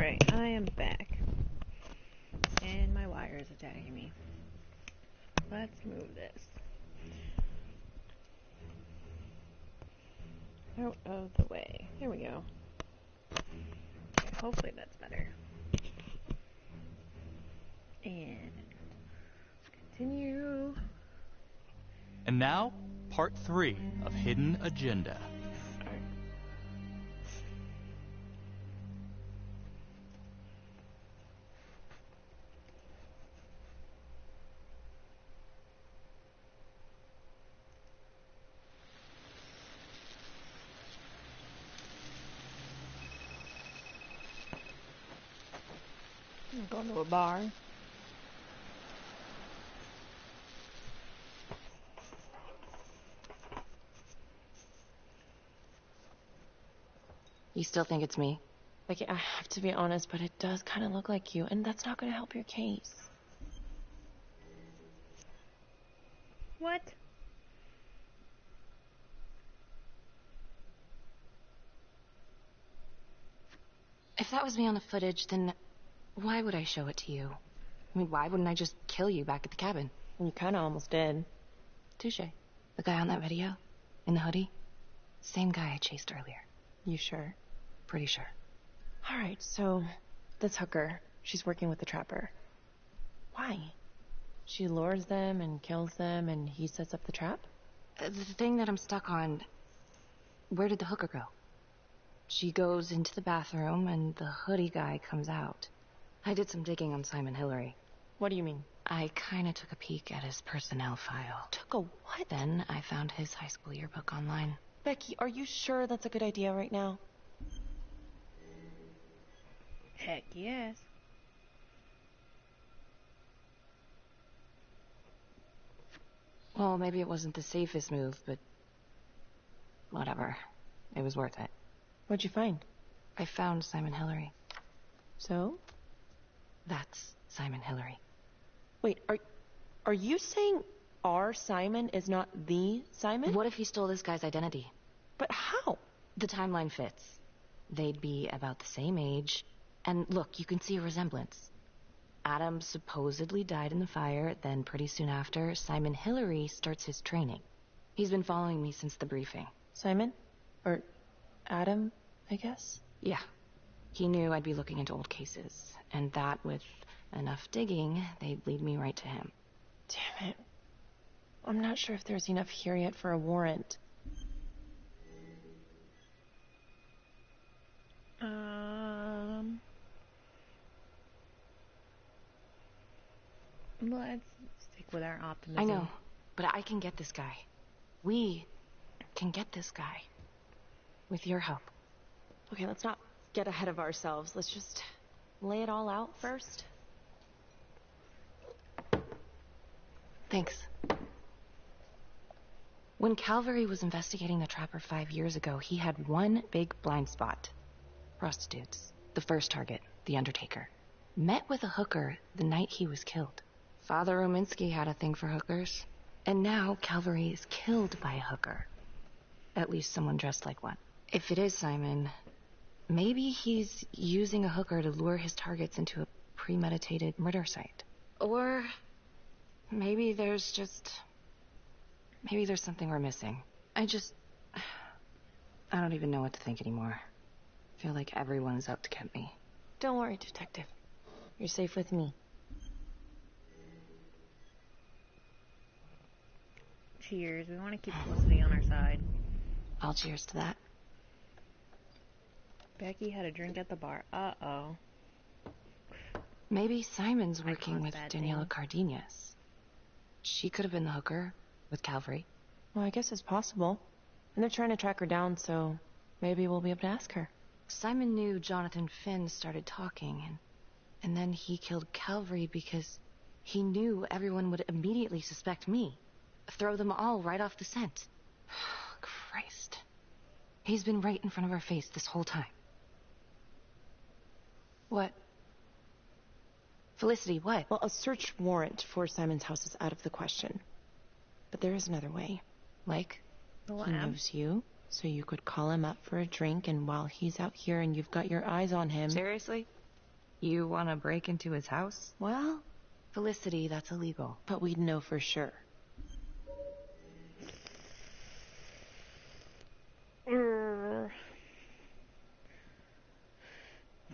Alright, I am back. And my wire is attacking me. Let's move this out of the way. There we go. Okay, hopefully that's better. And continue. And now, part 3 of Hidden Agenda. I'm going to a bar. You still think it's me? Becky, I have to be honest, but it does kind of look like you, and that's not going to help your case. What? If that was me on the footage, then why would I show it to you? I mean, why wouldn't I just kill you back at the cabin? You kind of almost did. Touche. The guy on that video? In the hoodie? Same guy I chased earlier. You sure? Pretty sure. Alright, so this hooker, she's working with the trapper. Why? She lures them and kills them and he sets up the trap? The thing that I'm stuck on, where did the hooker go? She goes into the bathroom and the hoodie guy comes out. I did some digging on Simon Hillary. What do you mean? I kinda took a peek at his personnel file. Took a what? Then I found his high school yearbook online. Becky, are you sure that's a good idea right now? Heck yes. Well, maybe it wasn't the safest move, but whatever. It was worth it. What'd you find? I found Simon Hillary. So? That's Simon Hillary. Wait, are you saying our Simon is not the Simon? What if he stole this guy's identity? But how? The timeline fits. They'd be about the same age. And look, you can see a resemblance. Adam supposedly died in the fire, then pretty soon after, Simon Hillary starts his training. He's been following me since the briefing. Simon? Or Adam, I guess? Yeah. He knew I'd be looking into old cases, and that with enough digging, they'd lead me right to him. Damn it. I'm not sure if there's enough here yet for a warrant. Let's stick with our optimism. I know, but I can get this guy. We can get this guy. With your help. Okay, let's not get ahead of ourselves. Let's just lay it all out first. Thanks. When Calvary was investigating the trapper 5 years ago, he had one big blind spot. Prostitutes. The first target, the Undertaker. Met with a hooker the night he was killed. Father Rominsky had a thing for hookers. And now Calvary is killed by a hooker. At least someone dressed like one. If it is Simon, maybe he's using a hooker to lure his targets into a premeditated murder site. Or maybe there's something we're missing. I don't even know what to think anymore. I feel like everyone's out to get me. Don't worry, Detective. You're safe with me. Cheers. We want to keep Felicity on our side. I'll cheers to that. Becky had a drink at the bar. Uh-oh. Maybe Simon's working with Daniela Cardenas. She could have been the hooker with Calvary. Well, I guess it's possible. And they're trying to track her down, so maybe we'll be able to ask her. Simon knew Jonathan Finn started talking, and then he killed Calvary because he knew everyone would immediately suspect me. Throw them all right off the scent. Christ. He's been right in front of our face this whole time. What? Felicity, what? Well, a search warrant for Simon's house is out of the question. But there is another way. Like? He knows you, so you could call him up for a drink, and while he's out here and you've got your eyes on him... Seriously? You want to break into his house? Well, Felicity, that's illegal. But we'd know for sure.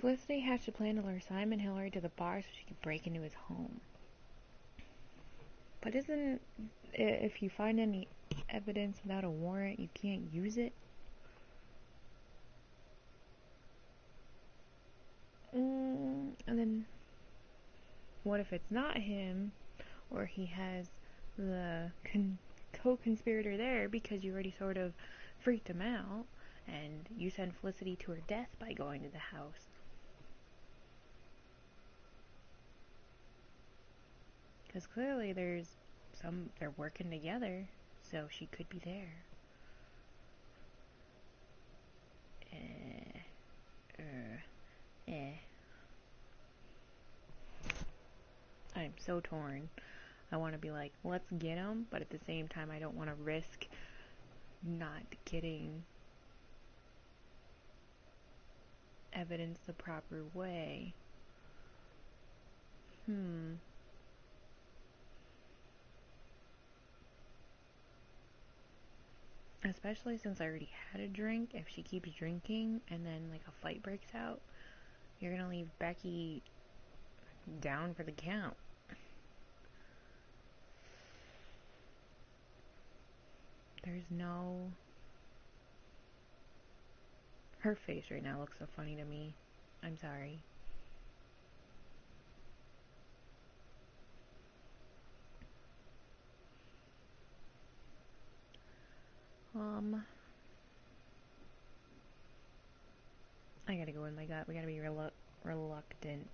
Felicity has to plan to lure Simon Hillary to the bar so she can break into his home. But isn't, if you find any evidence without a warrant, you can't use it? And then, what if it's not him, or he has the co-conspirator there because you already sort of freaked him out, and you send Felicity to her death by going to the house? Because clearly they're working together, so she could be there. I'm so torn. I want to be like, let's get him, but at the same time I don't want to risk not getting evidence the proper way. Especially since I already had a drink. If she keeps drinking and then like a fight breaks out, you're gonna leave Becky down for the count. There's no... Her face right now looks so funny to me. I'm sorry. I gotta go with my gut. We gotta be reluctant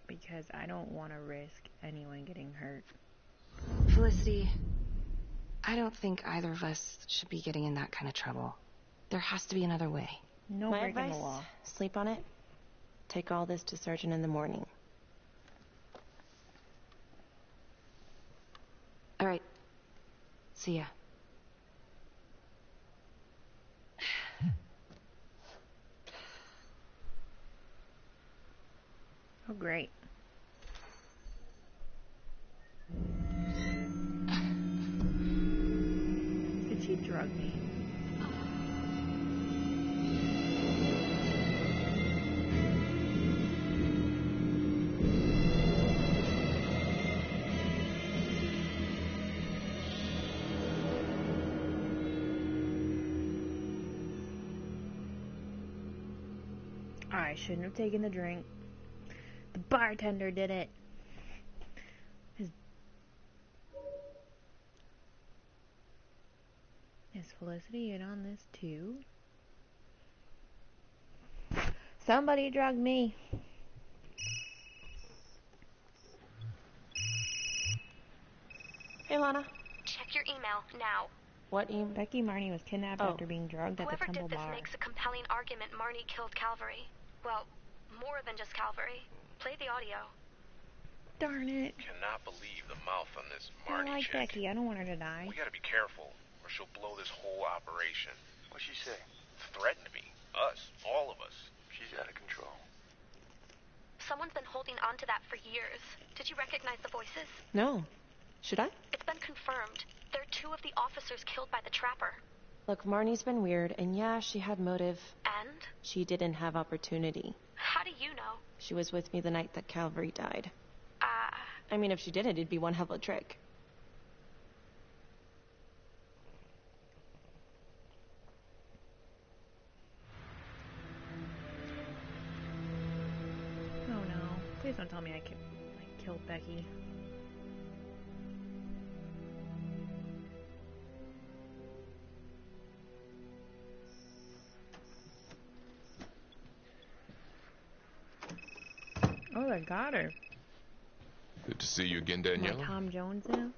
because I don't want to risk anyone getting hurt. Felicity, I don't think either of us should be getting in that kind of trouble. There has to be another way. No My breaking advice, the law. sleep on it. Take all this to Sergeant in the morning. All right. See ya. Oh, great. Did she drug me? I shouldn't have taken the drink. The bartender did it. Is Felicity in on this too? Somebody drugged me. Hey, Lana. Check your email now. What email? Becky Marnie was kidnapped after being drugged at the Whoever Temple did this bar. makes a compelling argument Marnie killed Calvary. Well, more than just Calvary. Play the audio. Darn it. Cannot believe the mouth on this I Marnie like chick. Becky. I don't want her to die. We gotta be careful, or she'll blow this whole operation. What'd she say? Threatened me. Us. All of us. She's out of control. Someone's been holding on to that for years. Did you recognize the voices? No. Should I? It's been confirmed. They're two of the officers killed by the trapper. Look, Marnie's been weird, and yeah, she had motive. And? She didn't have opportunity. How do you know? She was with me the night that Calvary died. I mean, if she didn't, it'd be one hell of a trick. Oh no. Please don't tell me I killed Becky. Oh, I got her. Good to see you again, Daniela. Tom Jones now?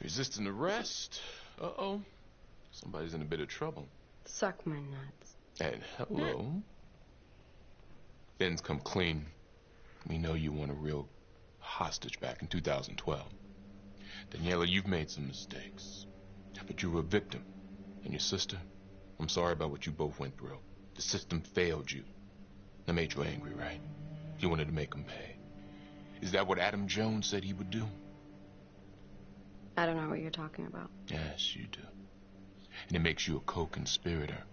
Resisting arrest? Uh-oh. Somebody's in a bit of trouble. Suck my nuts. And hello. Finn's come clean. We know you want a real hostage back in 2012. Daniela, you've made some mistakes. But you were a victim. And your sister, I'm sorry about what you both went through. The system failed you. That made you angry, right? You wanted to make him pay. Is that what Adam Jones said he would do? I don't know what you're talking about. Yes, you do. And it makes you a co-conspirator.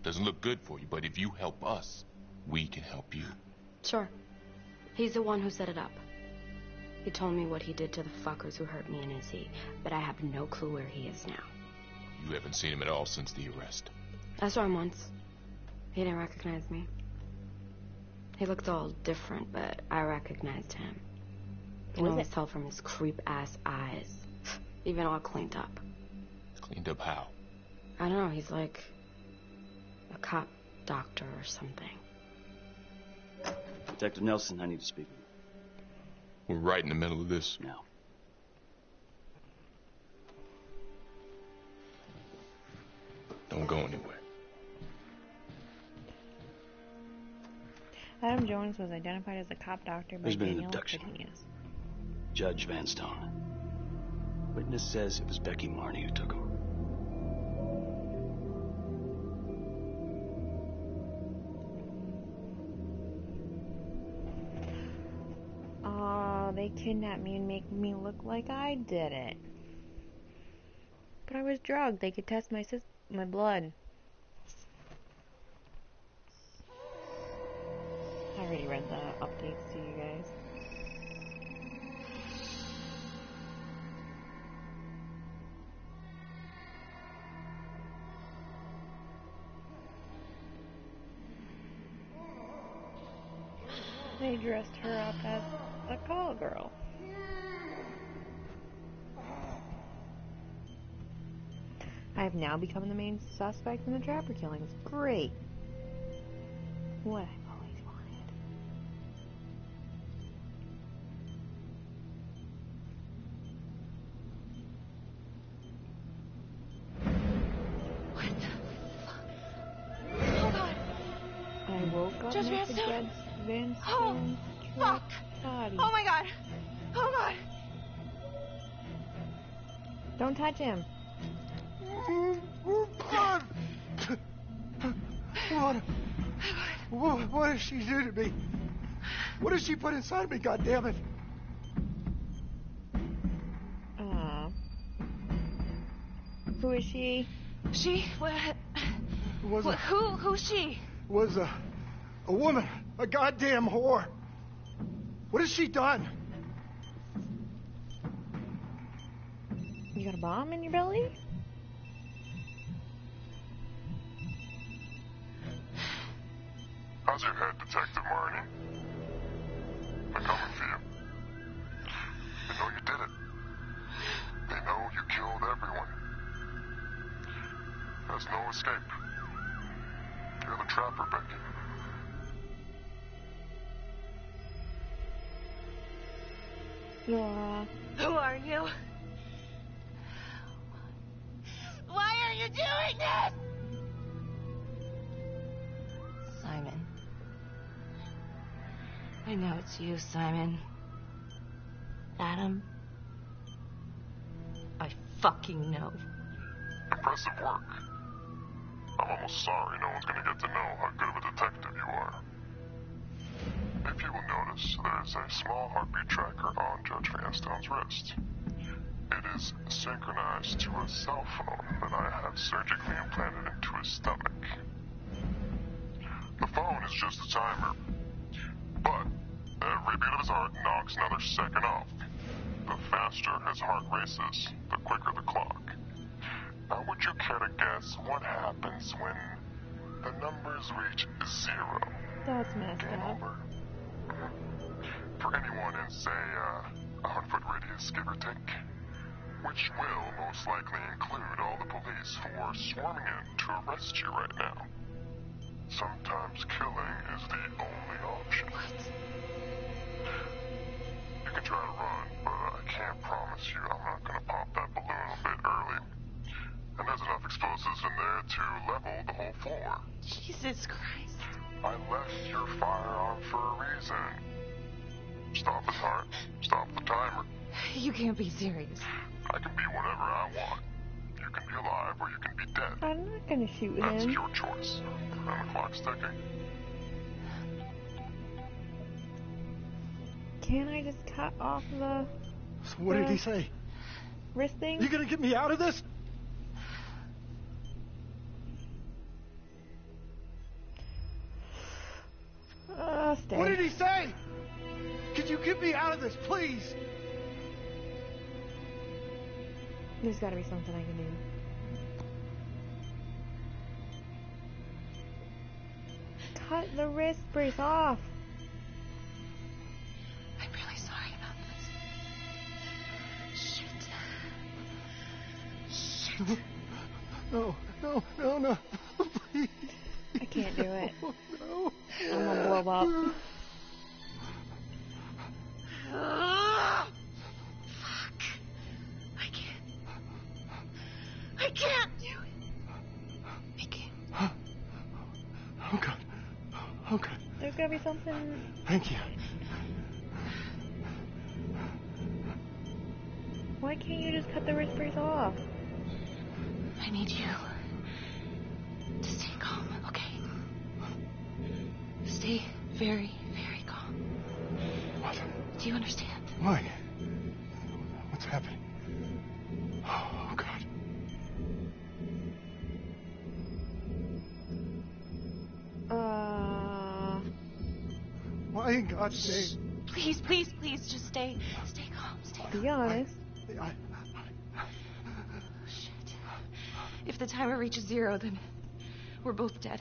Doesn't look good for you, but if you help us, we can help you. Sure. He's the one who set it up. He told me what he did to the fuckers who hurt me and Izzy, but I have no clue where he is now. You haven't seen him at all since the arrest. I saw him once. He didn't recognize me. He looked all different, but I recognized him. You can always tell from his creep-ass eyes. Even all cleaned up. Cleaned up how? I don't know, he's like a cop doctor or something. Detective Nelson, I need to speak with you. We're right in the middle of this. Now. Don't go anywhere. Adam Jones was identified as a cop doctor by There's been an Daniel abduction. Cardenas. Judge Vanstone. Witness says it was Becky Marney who took him. Oh, they kidnapped me and make me look like I did it. But I was drugged. They could test my blood. I already read the updates to you guys. They dressed her up as a call girl. I have now become the main suspect in the Trapper killings. Great. What I've always wanted. What the fuck? Oh god. I woke up Judge next to Vanstone. Judge Vanstone's Oh, fuck. body. Oh my god. Oh god. Don't touch him. Oh, God! What did she do to me? What did she put inside me, goddammit? Who is she? She? Who's she? Was a woman, a goddamn whore. What has she done? You got a bomb in your belly? How's your head, Detective Marney? They're coming for you. They know you did it. They know you killed everyone. There's no escape. You're the Trapper, Becky. Laura. Who are you? Why are you doing this? Simon. I know it's you, Simon. Adam. I fucking know. Impressive work. I'm almost sorry no one's gonna get to know how good of a detective you are. If you will notice, there is a small heartbeat tracker on Judge Vanstone's wrist. It is synchronized to a cell phone that I have surgically implanted into his stomach. The phone is just a timer, but every beat of his heart knocks another second off. The faster his heart races, the quicker the clock. Now, would you care to guess what happens when the numbers reach 0? That's messed Game up. over. For anyone in, say, 100-foot radius, give or take, which will most likely include all the police who are swarming in to arrest you right now. Sometimes killing is the only option. You can try to run, but I can't promise you I'm not gonna pop that balloon a bit early. And there's enough explosives in there to level the whole floor. Jesus Christ. I left your firearm for a reason. Stop his heart, stop the timer. You can't be serious. I can be whatever I want. You can be alive or you can be dead. I'm not gonna shoot That's him. your choice. And the clock ticking. Can I just cut off the... So what did he say? Wrist thing? You gonna get me out of this? Stay. What did he say? Could you get me out of this, please? There's gotta be something I can do. Cut the wrist brace off. I'm really sorry about this. Shit. No, please. I can't do it. No. I'm gonna blow up. Fuck. I can't do it. I can't. Oh, God. Oh, God. There's gotta be something. Thank you. Why can't you just cut the wrist brace off? I need you to stay calm, okay? Stay very, very calm. What? Do you understand? Why? What's happening? Oh, God. Why in God's name? Please, just stay calm, stay calm. Be honest. Shit. If the timer reaches 0, then we're both dead.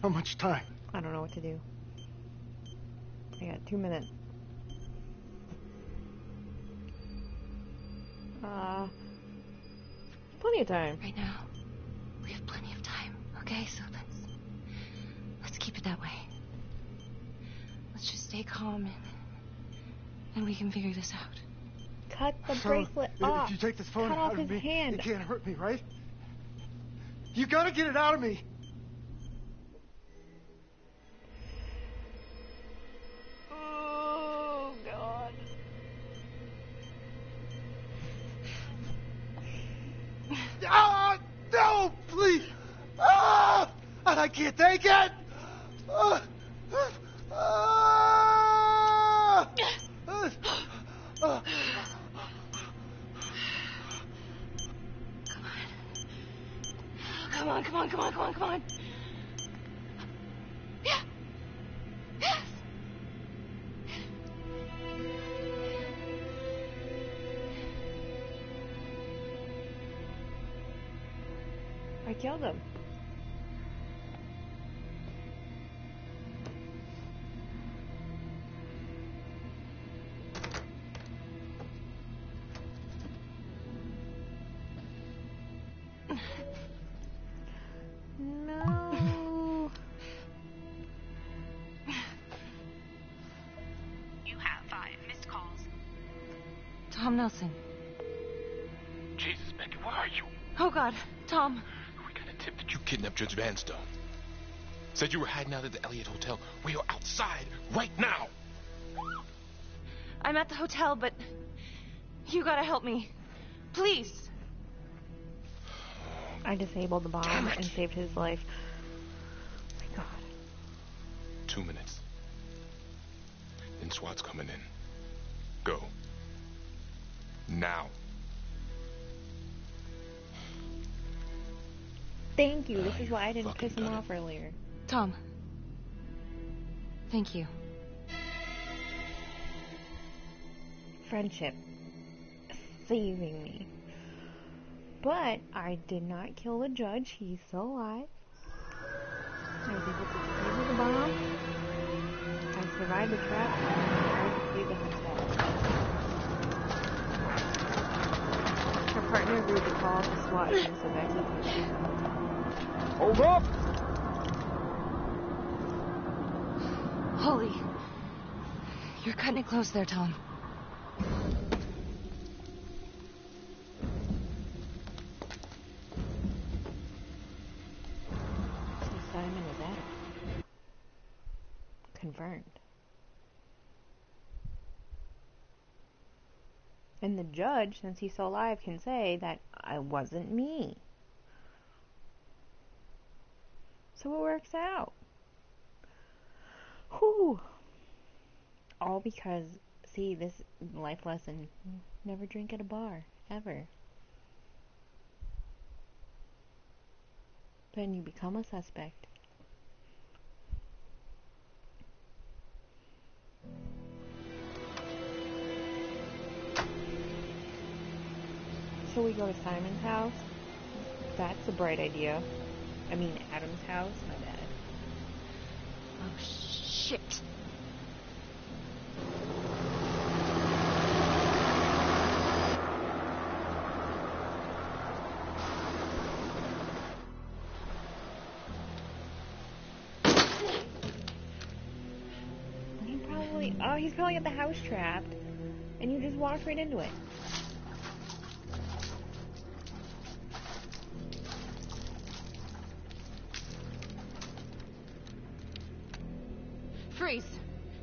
How much time? I don't know what to do. I got 2 minutes. Plenty of time. Right now, we have plenty of time, okay? So let's keep it that way. Let's just stay calm and we can figure this out. Cut the bracelet off. If you take this phone Cut out off of me, his hand. it can't hurt me, right? You gotta get it out of me. Oh, God. Ah, no, please. Ah, I can't take it. Come on. Yeah. Yes. I killed him. No. You have 5 missed calls. Tom Nelson. Jesus, Becky, where are you? Oh, God. Tom. We got a tip that you kidnapped Judge Vanstone. Said you were hiding out at the Elliott Hotel. We are outside right now. I'm at the hotel, but you gotta help me. Please. I disabled the bomb and saved his life. Oh my God. 2 minutes. Then SWAT's coming in. Go. Now. Thank you. This is why I didn't piss him off earlier. Tom. Thank you. Friendship. Saving me. But I did not kill the judge. He's still alive. I was able to disable the bomb. I survived the trap. And I tried to save the hotel. Her partner agreed to call the SWAT team to execute. Hold up! Holy. You're cutting it close there, Tom. Simon was at it. Confirmed. And the judge, since he's still alive, can say that I wasn't me. So it works out. Whew. All because, see, this life lesson, never drink at a bar, ever. Then you become a suspect. So we go to Simon's house. That's a bright idea. I mean, Adam's house. My bad. Oh, shit. He's probably got the house trapped, and you just walked right into it. Freeze!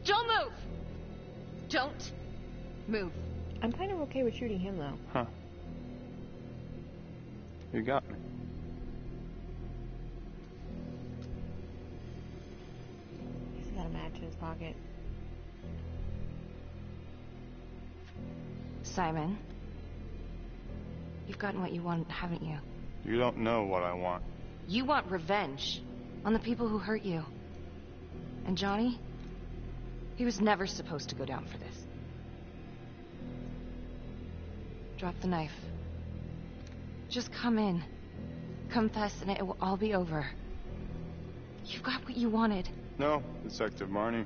Don't move! Don't move. I'm kind of okay with shooting him, though. Huh. You got me. He's got a match in his pocket. Simon, you've gotten what you want, haven't you? You don't know what I want. You want revenge on the people who hurt you. And Johnny, he was never supposed to go down for this. Drop the knife. Just come in. Confess and it will all be over. You've got what you wanted. No, Detective Marnie.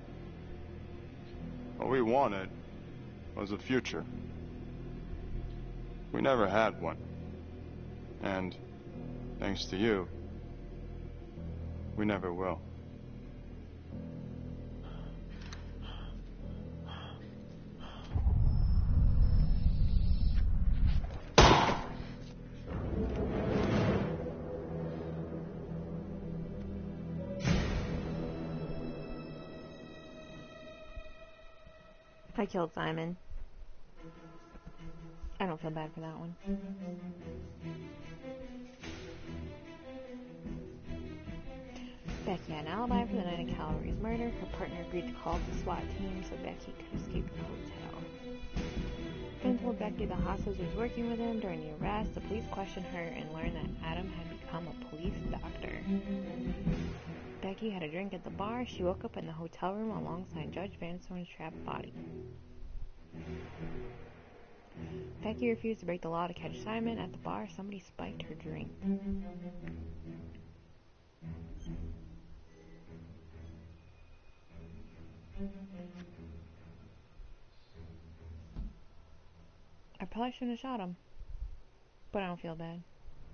What we wanted was a future. We never had one. And, thanks to you, we never will. I killed Simon. I don't feel bad for that one. Becky had an alibi for the night of Calvary's murder. Her partner agreed to call the SWAT team so Becky could escape the hotel. Finn told Becky the hostage was working with him during the arrest. The police questioned her and learned that Adam had become a police doctor. Becky had a drink at the bar. She woke up in the hotel room alongside Judge Vanstone's trapped body. Becky refused to break the law to catch Simon. At the bar, somebody spiked her drink. I probably shouldn't have shot him, but I don't feel bad.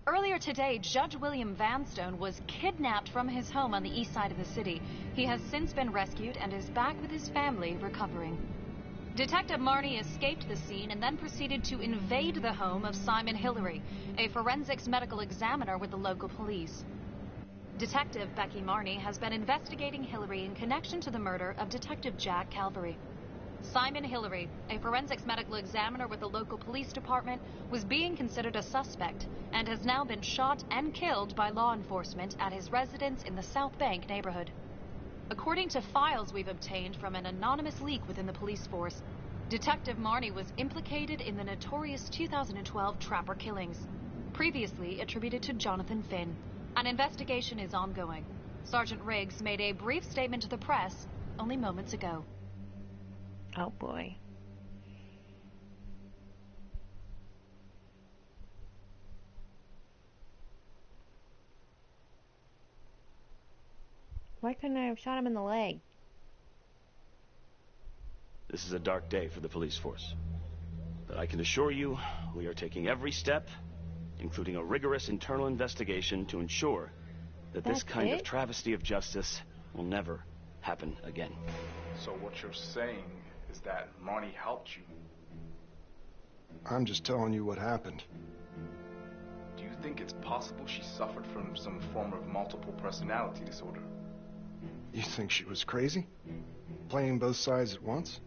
Earlier today, Judge William Vanstone was kidnapped from his home on the east side of the city. He has since been rescued and is back with his family recovering. Detective Marnie escaped the scene and then proceeded to invade the home of Simon Hillary, a forensics medical examiner with the local police. Detective Becky Marnie has been investigating Hillary in connection to the murder of Detective Jack Calvary. Simon Hillary, a forensics medical examiner with the local police department, was being considered a suspect and has now been shot and killed by law enforcement at his residence in the South Bank neighborhood. According to files we've obtained from an anonymous leak within the police force, Detective Marnie was implicated in the notorious 2012 Trapper killings, previously attributed to Jonathan Finn. An investigation is ongoing. Sergeant Riggs made a brief statement to the press only moments ago. Oh boy. Why couldn't I have shot him in the leg? This is a dark day for the police force. But I can assure you, we are taking every step, including a rigorous internal investigation to ensure that this kind of travesty of justice will never happen again. So what you're saying is that Marnie helped you? I'm just telling you what happened. Do you think it's possible she suffered from some form of multiple personality disorder? You think she was crazy? Playing both sides at once?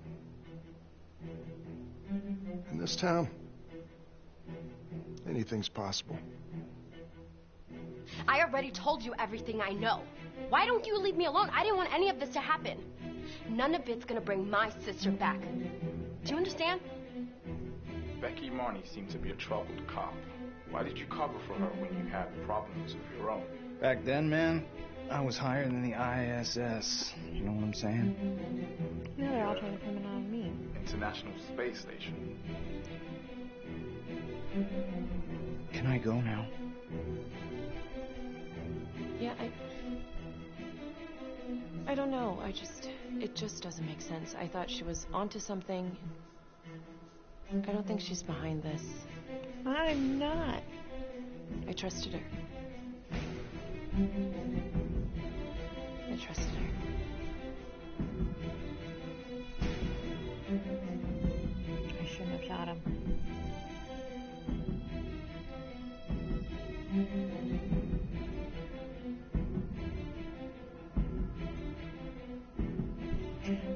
In this town, anything's possible. I already told you everything I know. Why don't you leave me alone? I didn't want any of this to happen. None of it's gonna bring my sister back. Do you understand? Becky Marnie seemed to be a troubled cop. Why did you cover for her when you had problems of your own? Back then, man, I was higher than the ISS. You know what I'm saying? No, they're all trying to come in on me. International Space Station. Can I go now? Yeah, I don't know. It just doesn't make sense. I thought she was onto something. I don't think she's behind this. I'm not. I trusted her. I trusted her. I shouldn't have shot him.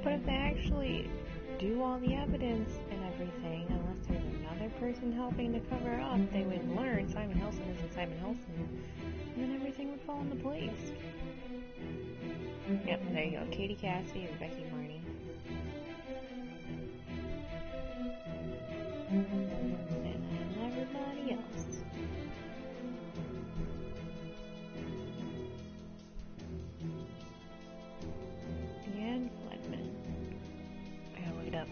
But if they actually do all the evidence and everything, unless there's another person helping to cover up, they would learn Simon Helson isn't Simon Helson, and then everything would fall into place. Yep, there you go. Katie Cassidy and Becky Marnie. And then everybody else. And Fledman. I gotta look it up.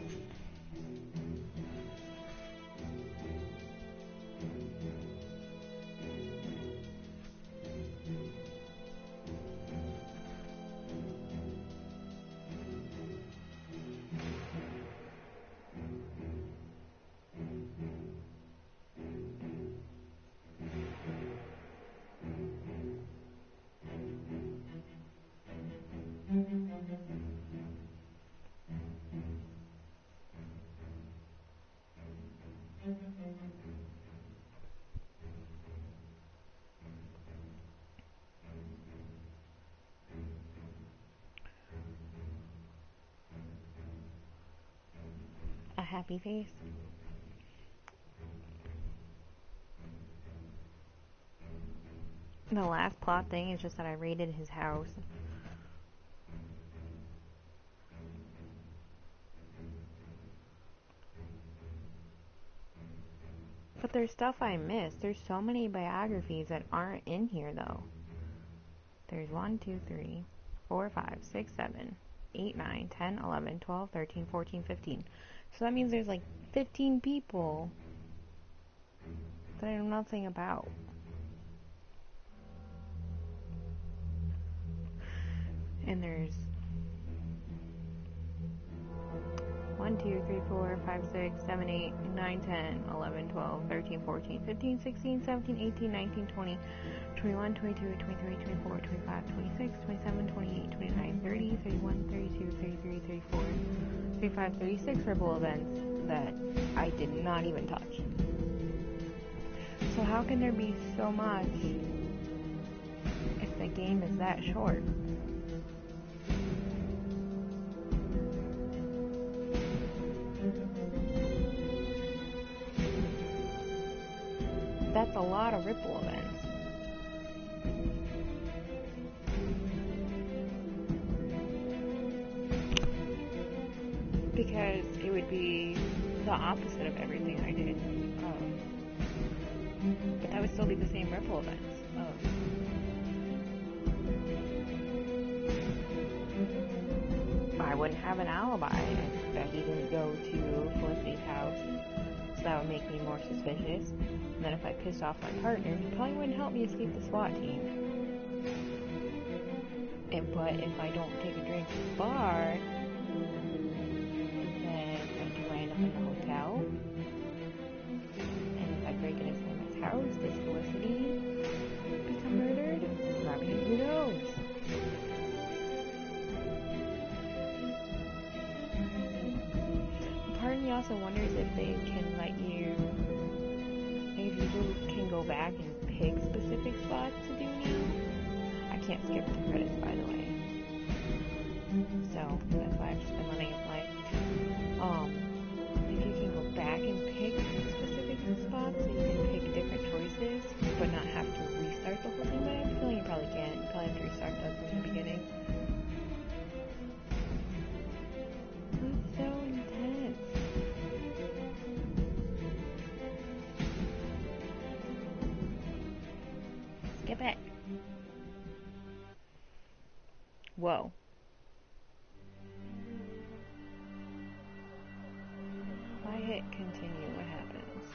A happy face. The last plot thing is just that I raided his house. But there's stuff I missed. There's so many biographies that aren't in here though. There's 1, 2, 3, 4, 5, 6, 7, 8, 9, 10, 11, 12, 13, 14, 15. So that means there's like 15 people that I know nothing about. And there's 1, 2, 3, 4, 5, 6, 7, 8, 9, 10, 11, 12, 13, 14, 15, 16, 17, 18, 19, 20, 21, 22, 23, 24, 25, 26, 27, 28, 29, 30, 31, 32, 33, 34, 35, 36 ripple events that I did not even touch. So how can there be so much if the game is that short? That's a lot of ripple events. Because it would be the opposite of everything I did. But that would still be the same ripple events. I wouldn't have an alibi that he didn't go to Felicity's house. So that would make me more suspicious. And then if I pissed off my partner, he probably wouldn't help me escape the SWAT team. But if I don't take a drink at the bar, then do I end up in the hotel? And if I break into someone's house, does Felicity become murdered? I mean, who knows? Part of me also wonders if they can let you, if you can go back and pick specific spots to do now. I can't skip the credits, by the way. So that's why I've just been letting it play. If you can go back and pick specific spots, so you can pick different choices, but not have to restart the whole thing by Whoa. If I hit continue, what happens?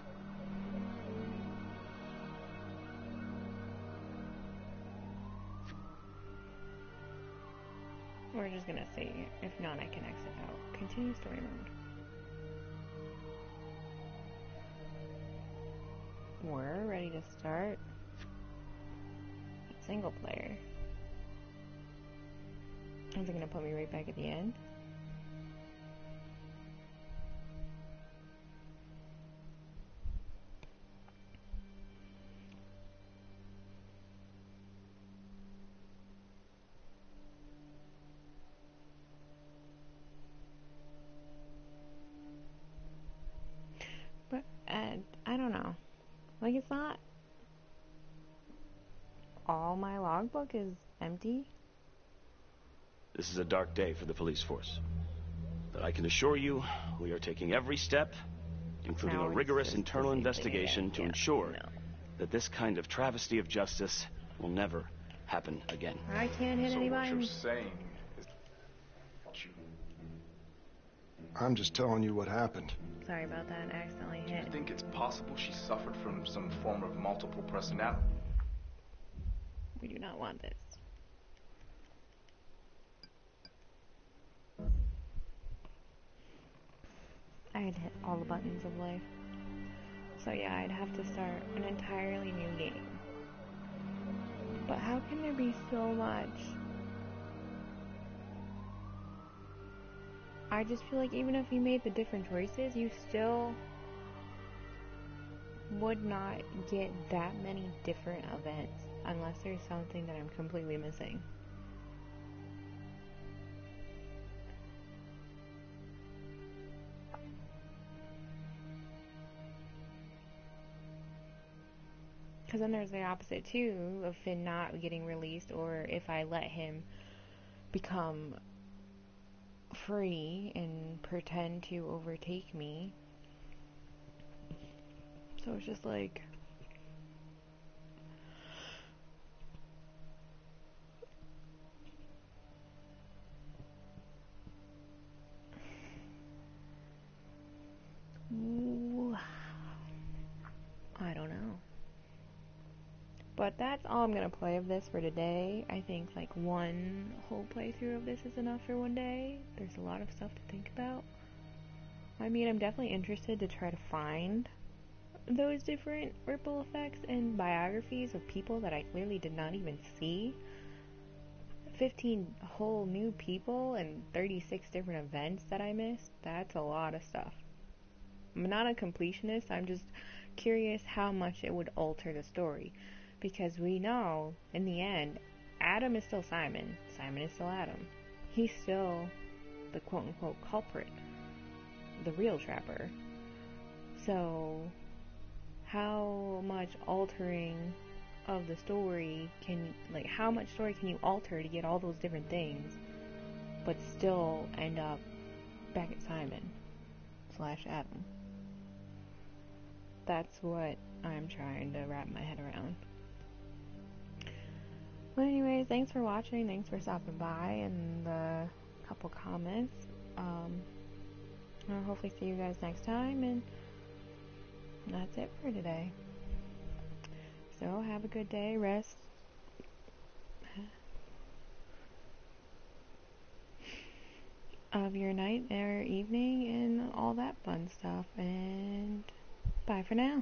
We're just gonna see. If not, I can exit out. Continue story mode. We're ready to start. Single player. Is it gonna put me right back at the end? But I don't know. Like, it's not all my logbook is empty. This is a dark day for the police force. But I can assure you, we are taking every step, including a rigorous internal investigation to ensure that this kind of travesty of justice will never happen again. I can't hit any buttons. What you're saying is that you... I'm just telling you what happened. Sorry about that. I accidentally hit. Do you think it's possible she suffered from some form of multiple personality? We do not want this. I had hit all the buttons of life. So yeah, I'd have to start an entirely new game. But how can there be so much? I just feel like even if you made the different choices, you still would not get that many different events unless there's something that I'm completely missing. Because then there's the opposite too, of Finn not getting released, or if I let him become free and pretend to overtake me. So it's just like... Ooh, I don't know. But that's all I'm gonna play of this for today. I think like one whole playthrough of this is enough for one day. There's a lot of stuff to think about. I mean, I'm definitely interested to try to find those different ripple effects and biographies of people that I clearly did not even see. 15 whole new people and 36 different events that I missed. That's a lot of stuff. I'm not a completionist. I'm just curious how much it would alter the story. Because we know, in the end, Adam is still Simon. Simon is still Adam. He's still the quote-unquote culprit. The real trapper. So, how much altering of the story can... Like, how much story can you alter to get all those different things, but still end up back at Simon / Adam? That's what I'm trying to wrap my head around. But anyways, thanks for watching, thanks for stopping by, and the couple comments. I'll hopefully see you guys next time, and that's it for today. So, have a good day, rest of your night or evening, and all that fun stuff, and bye for now.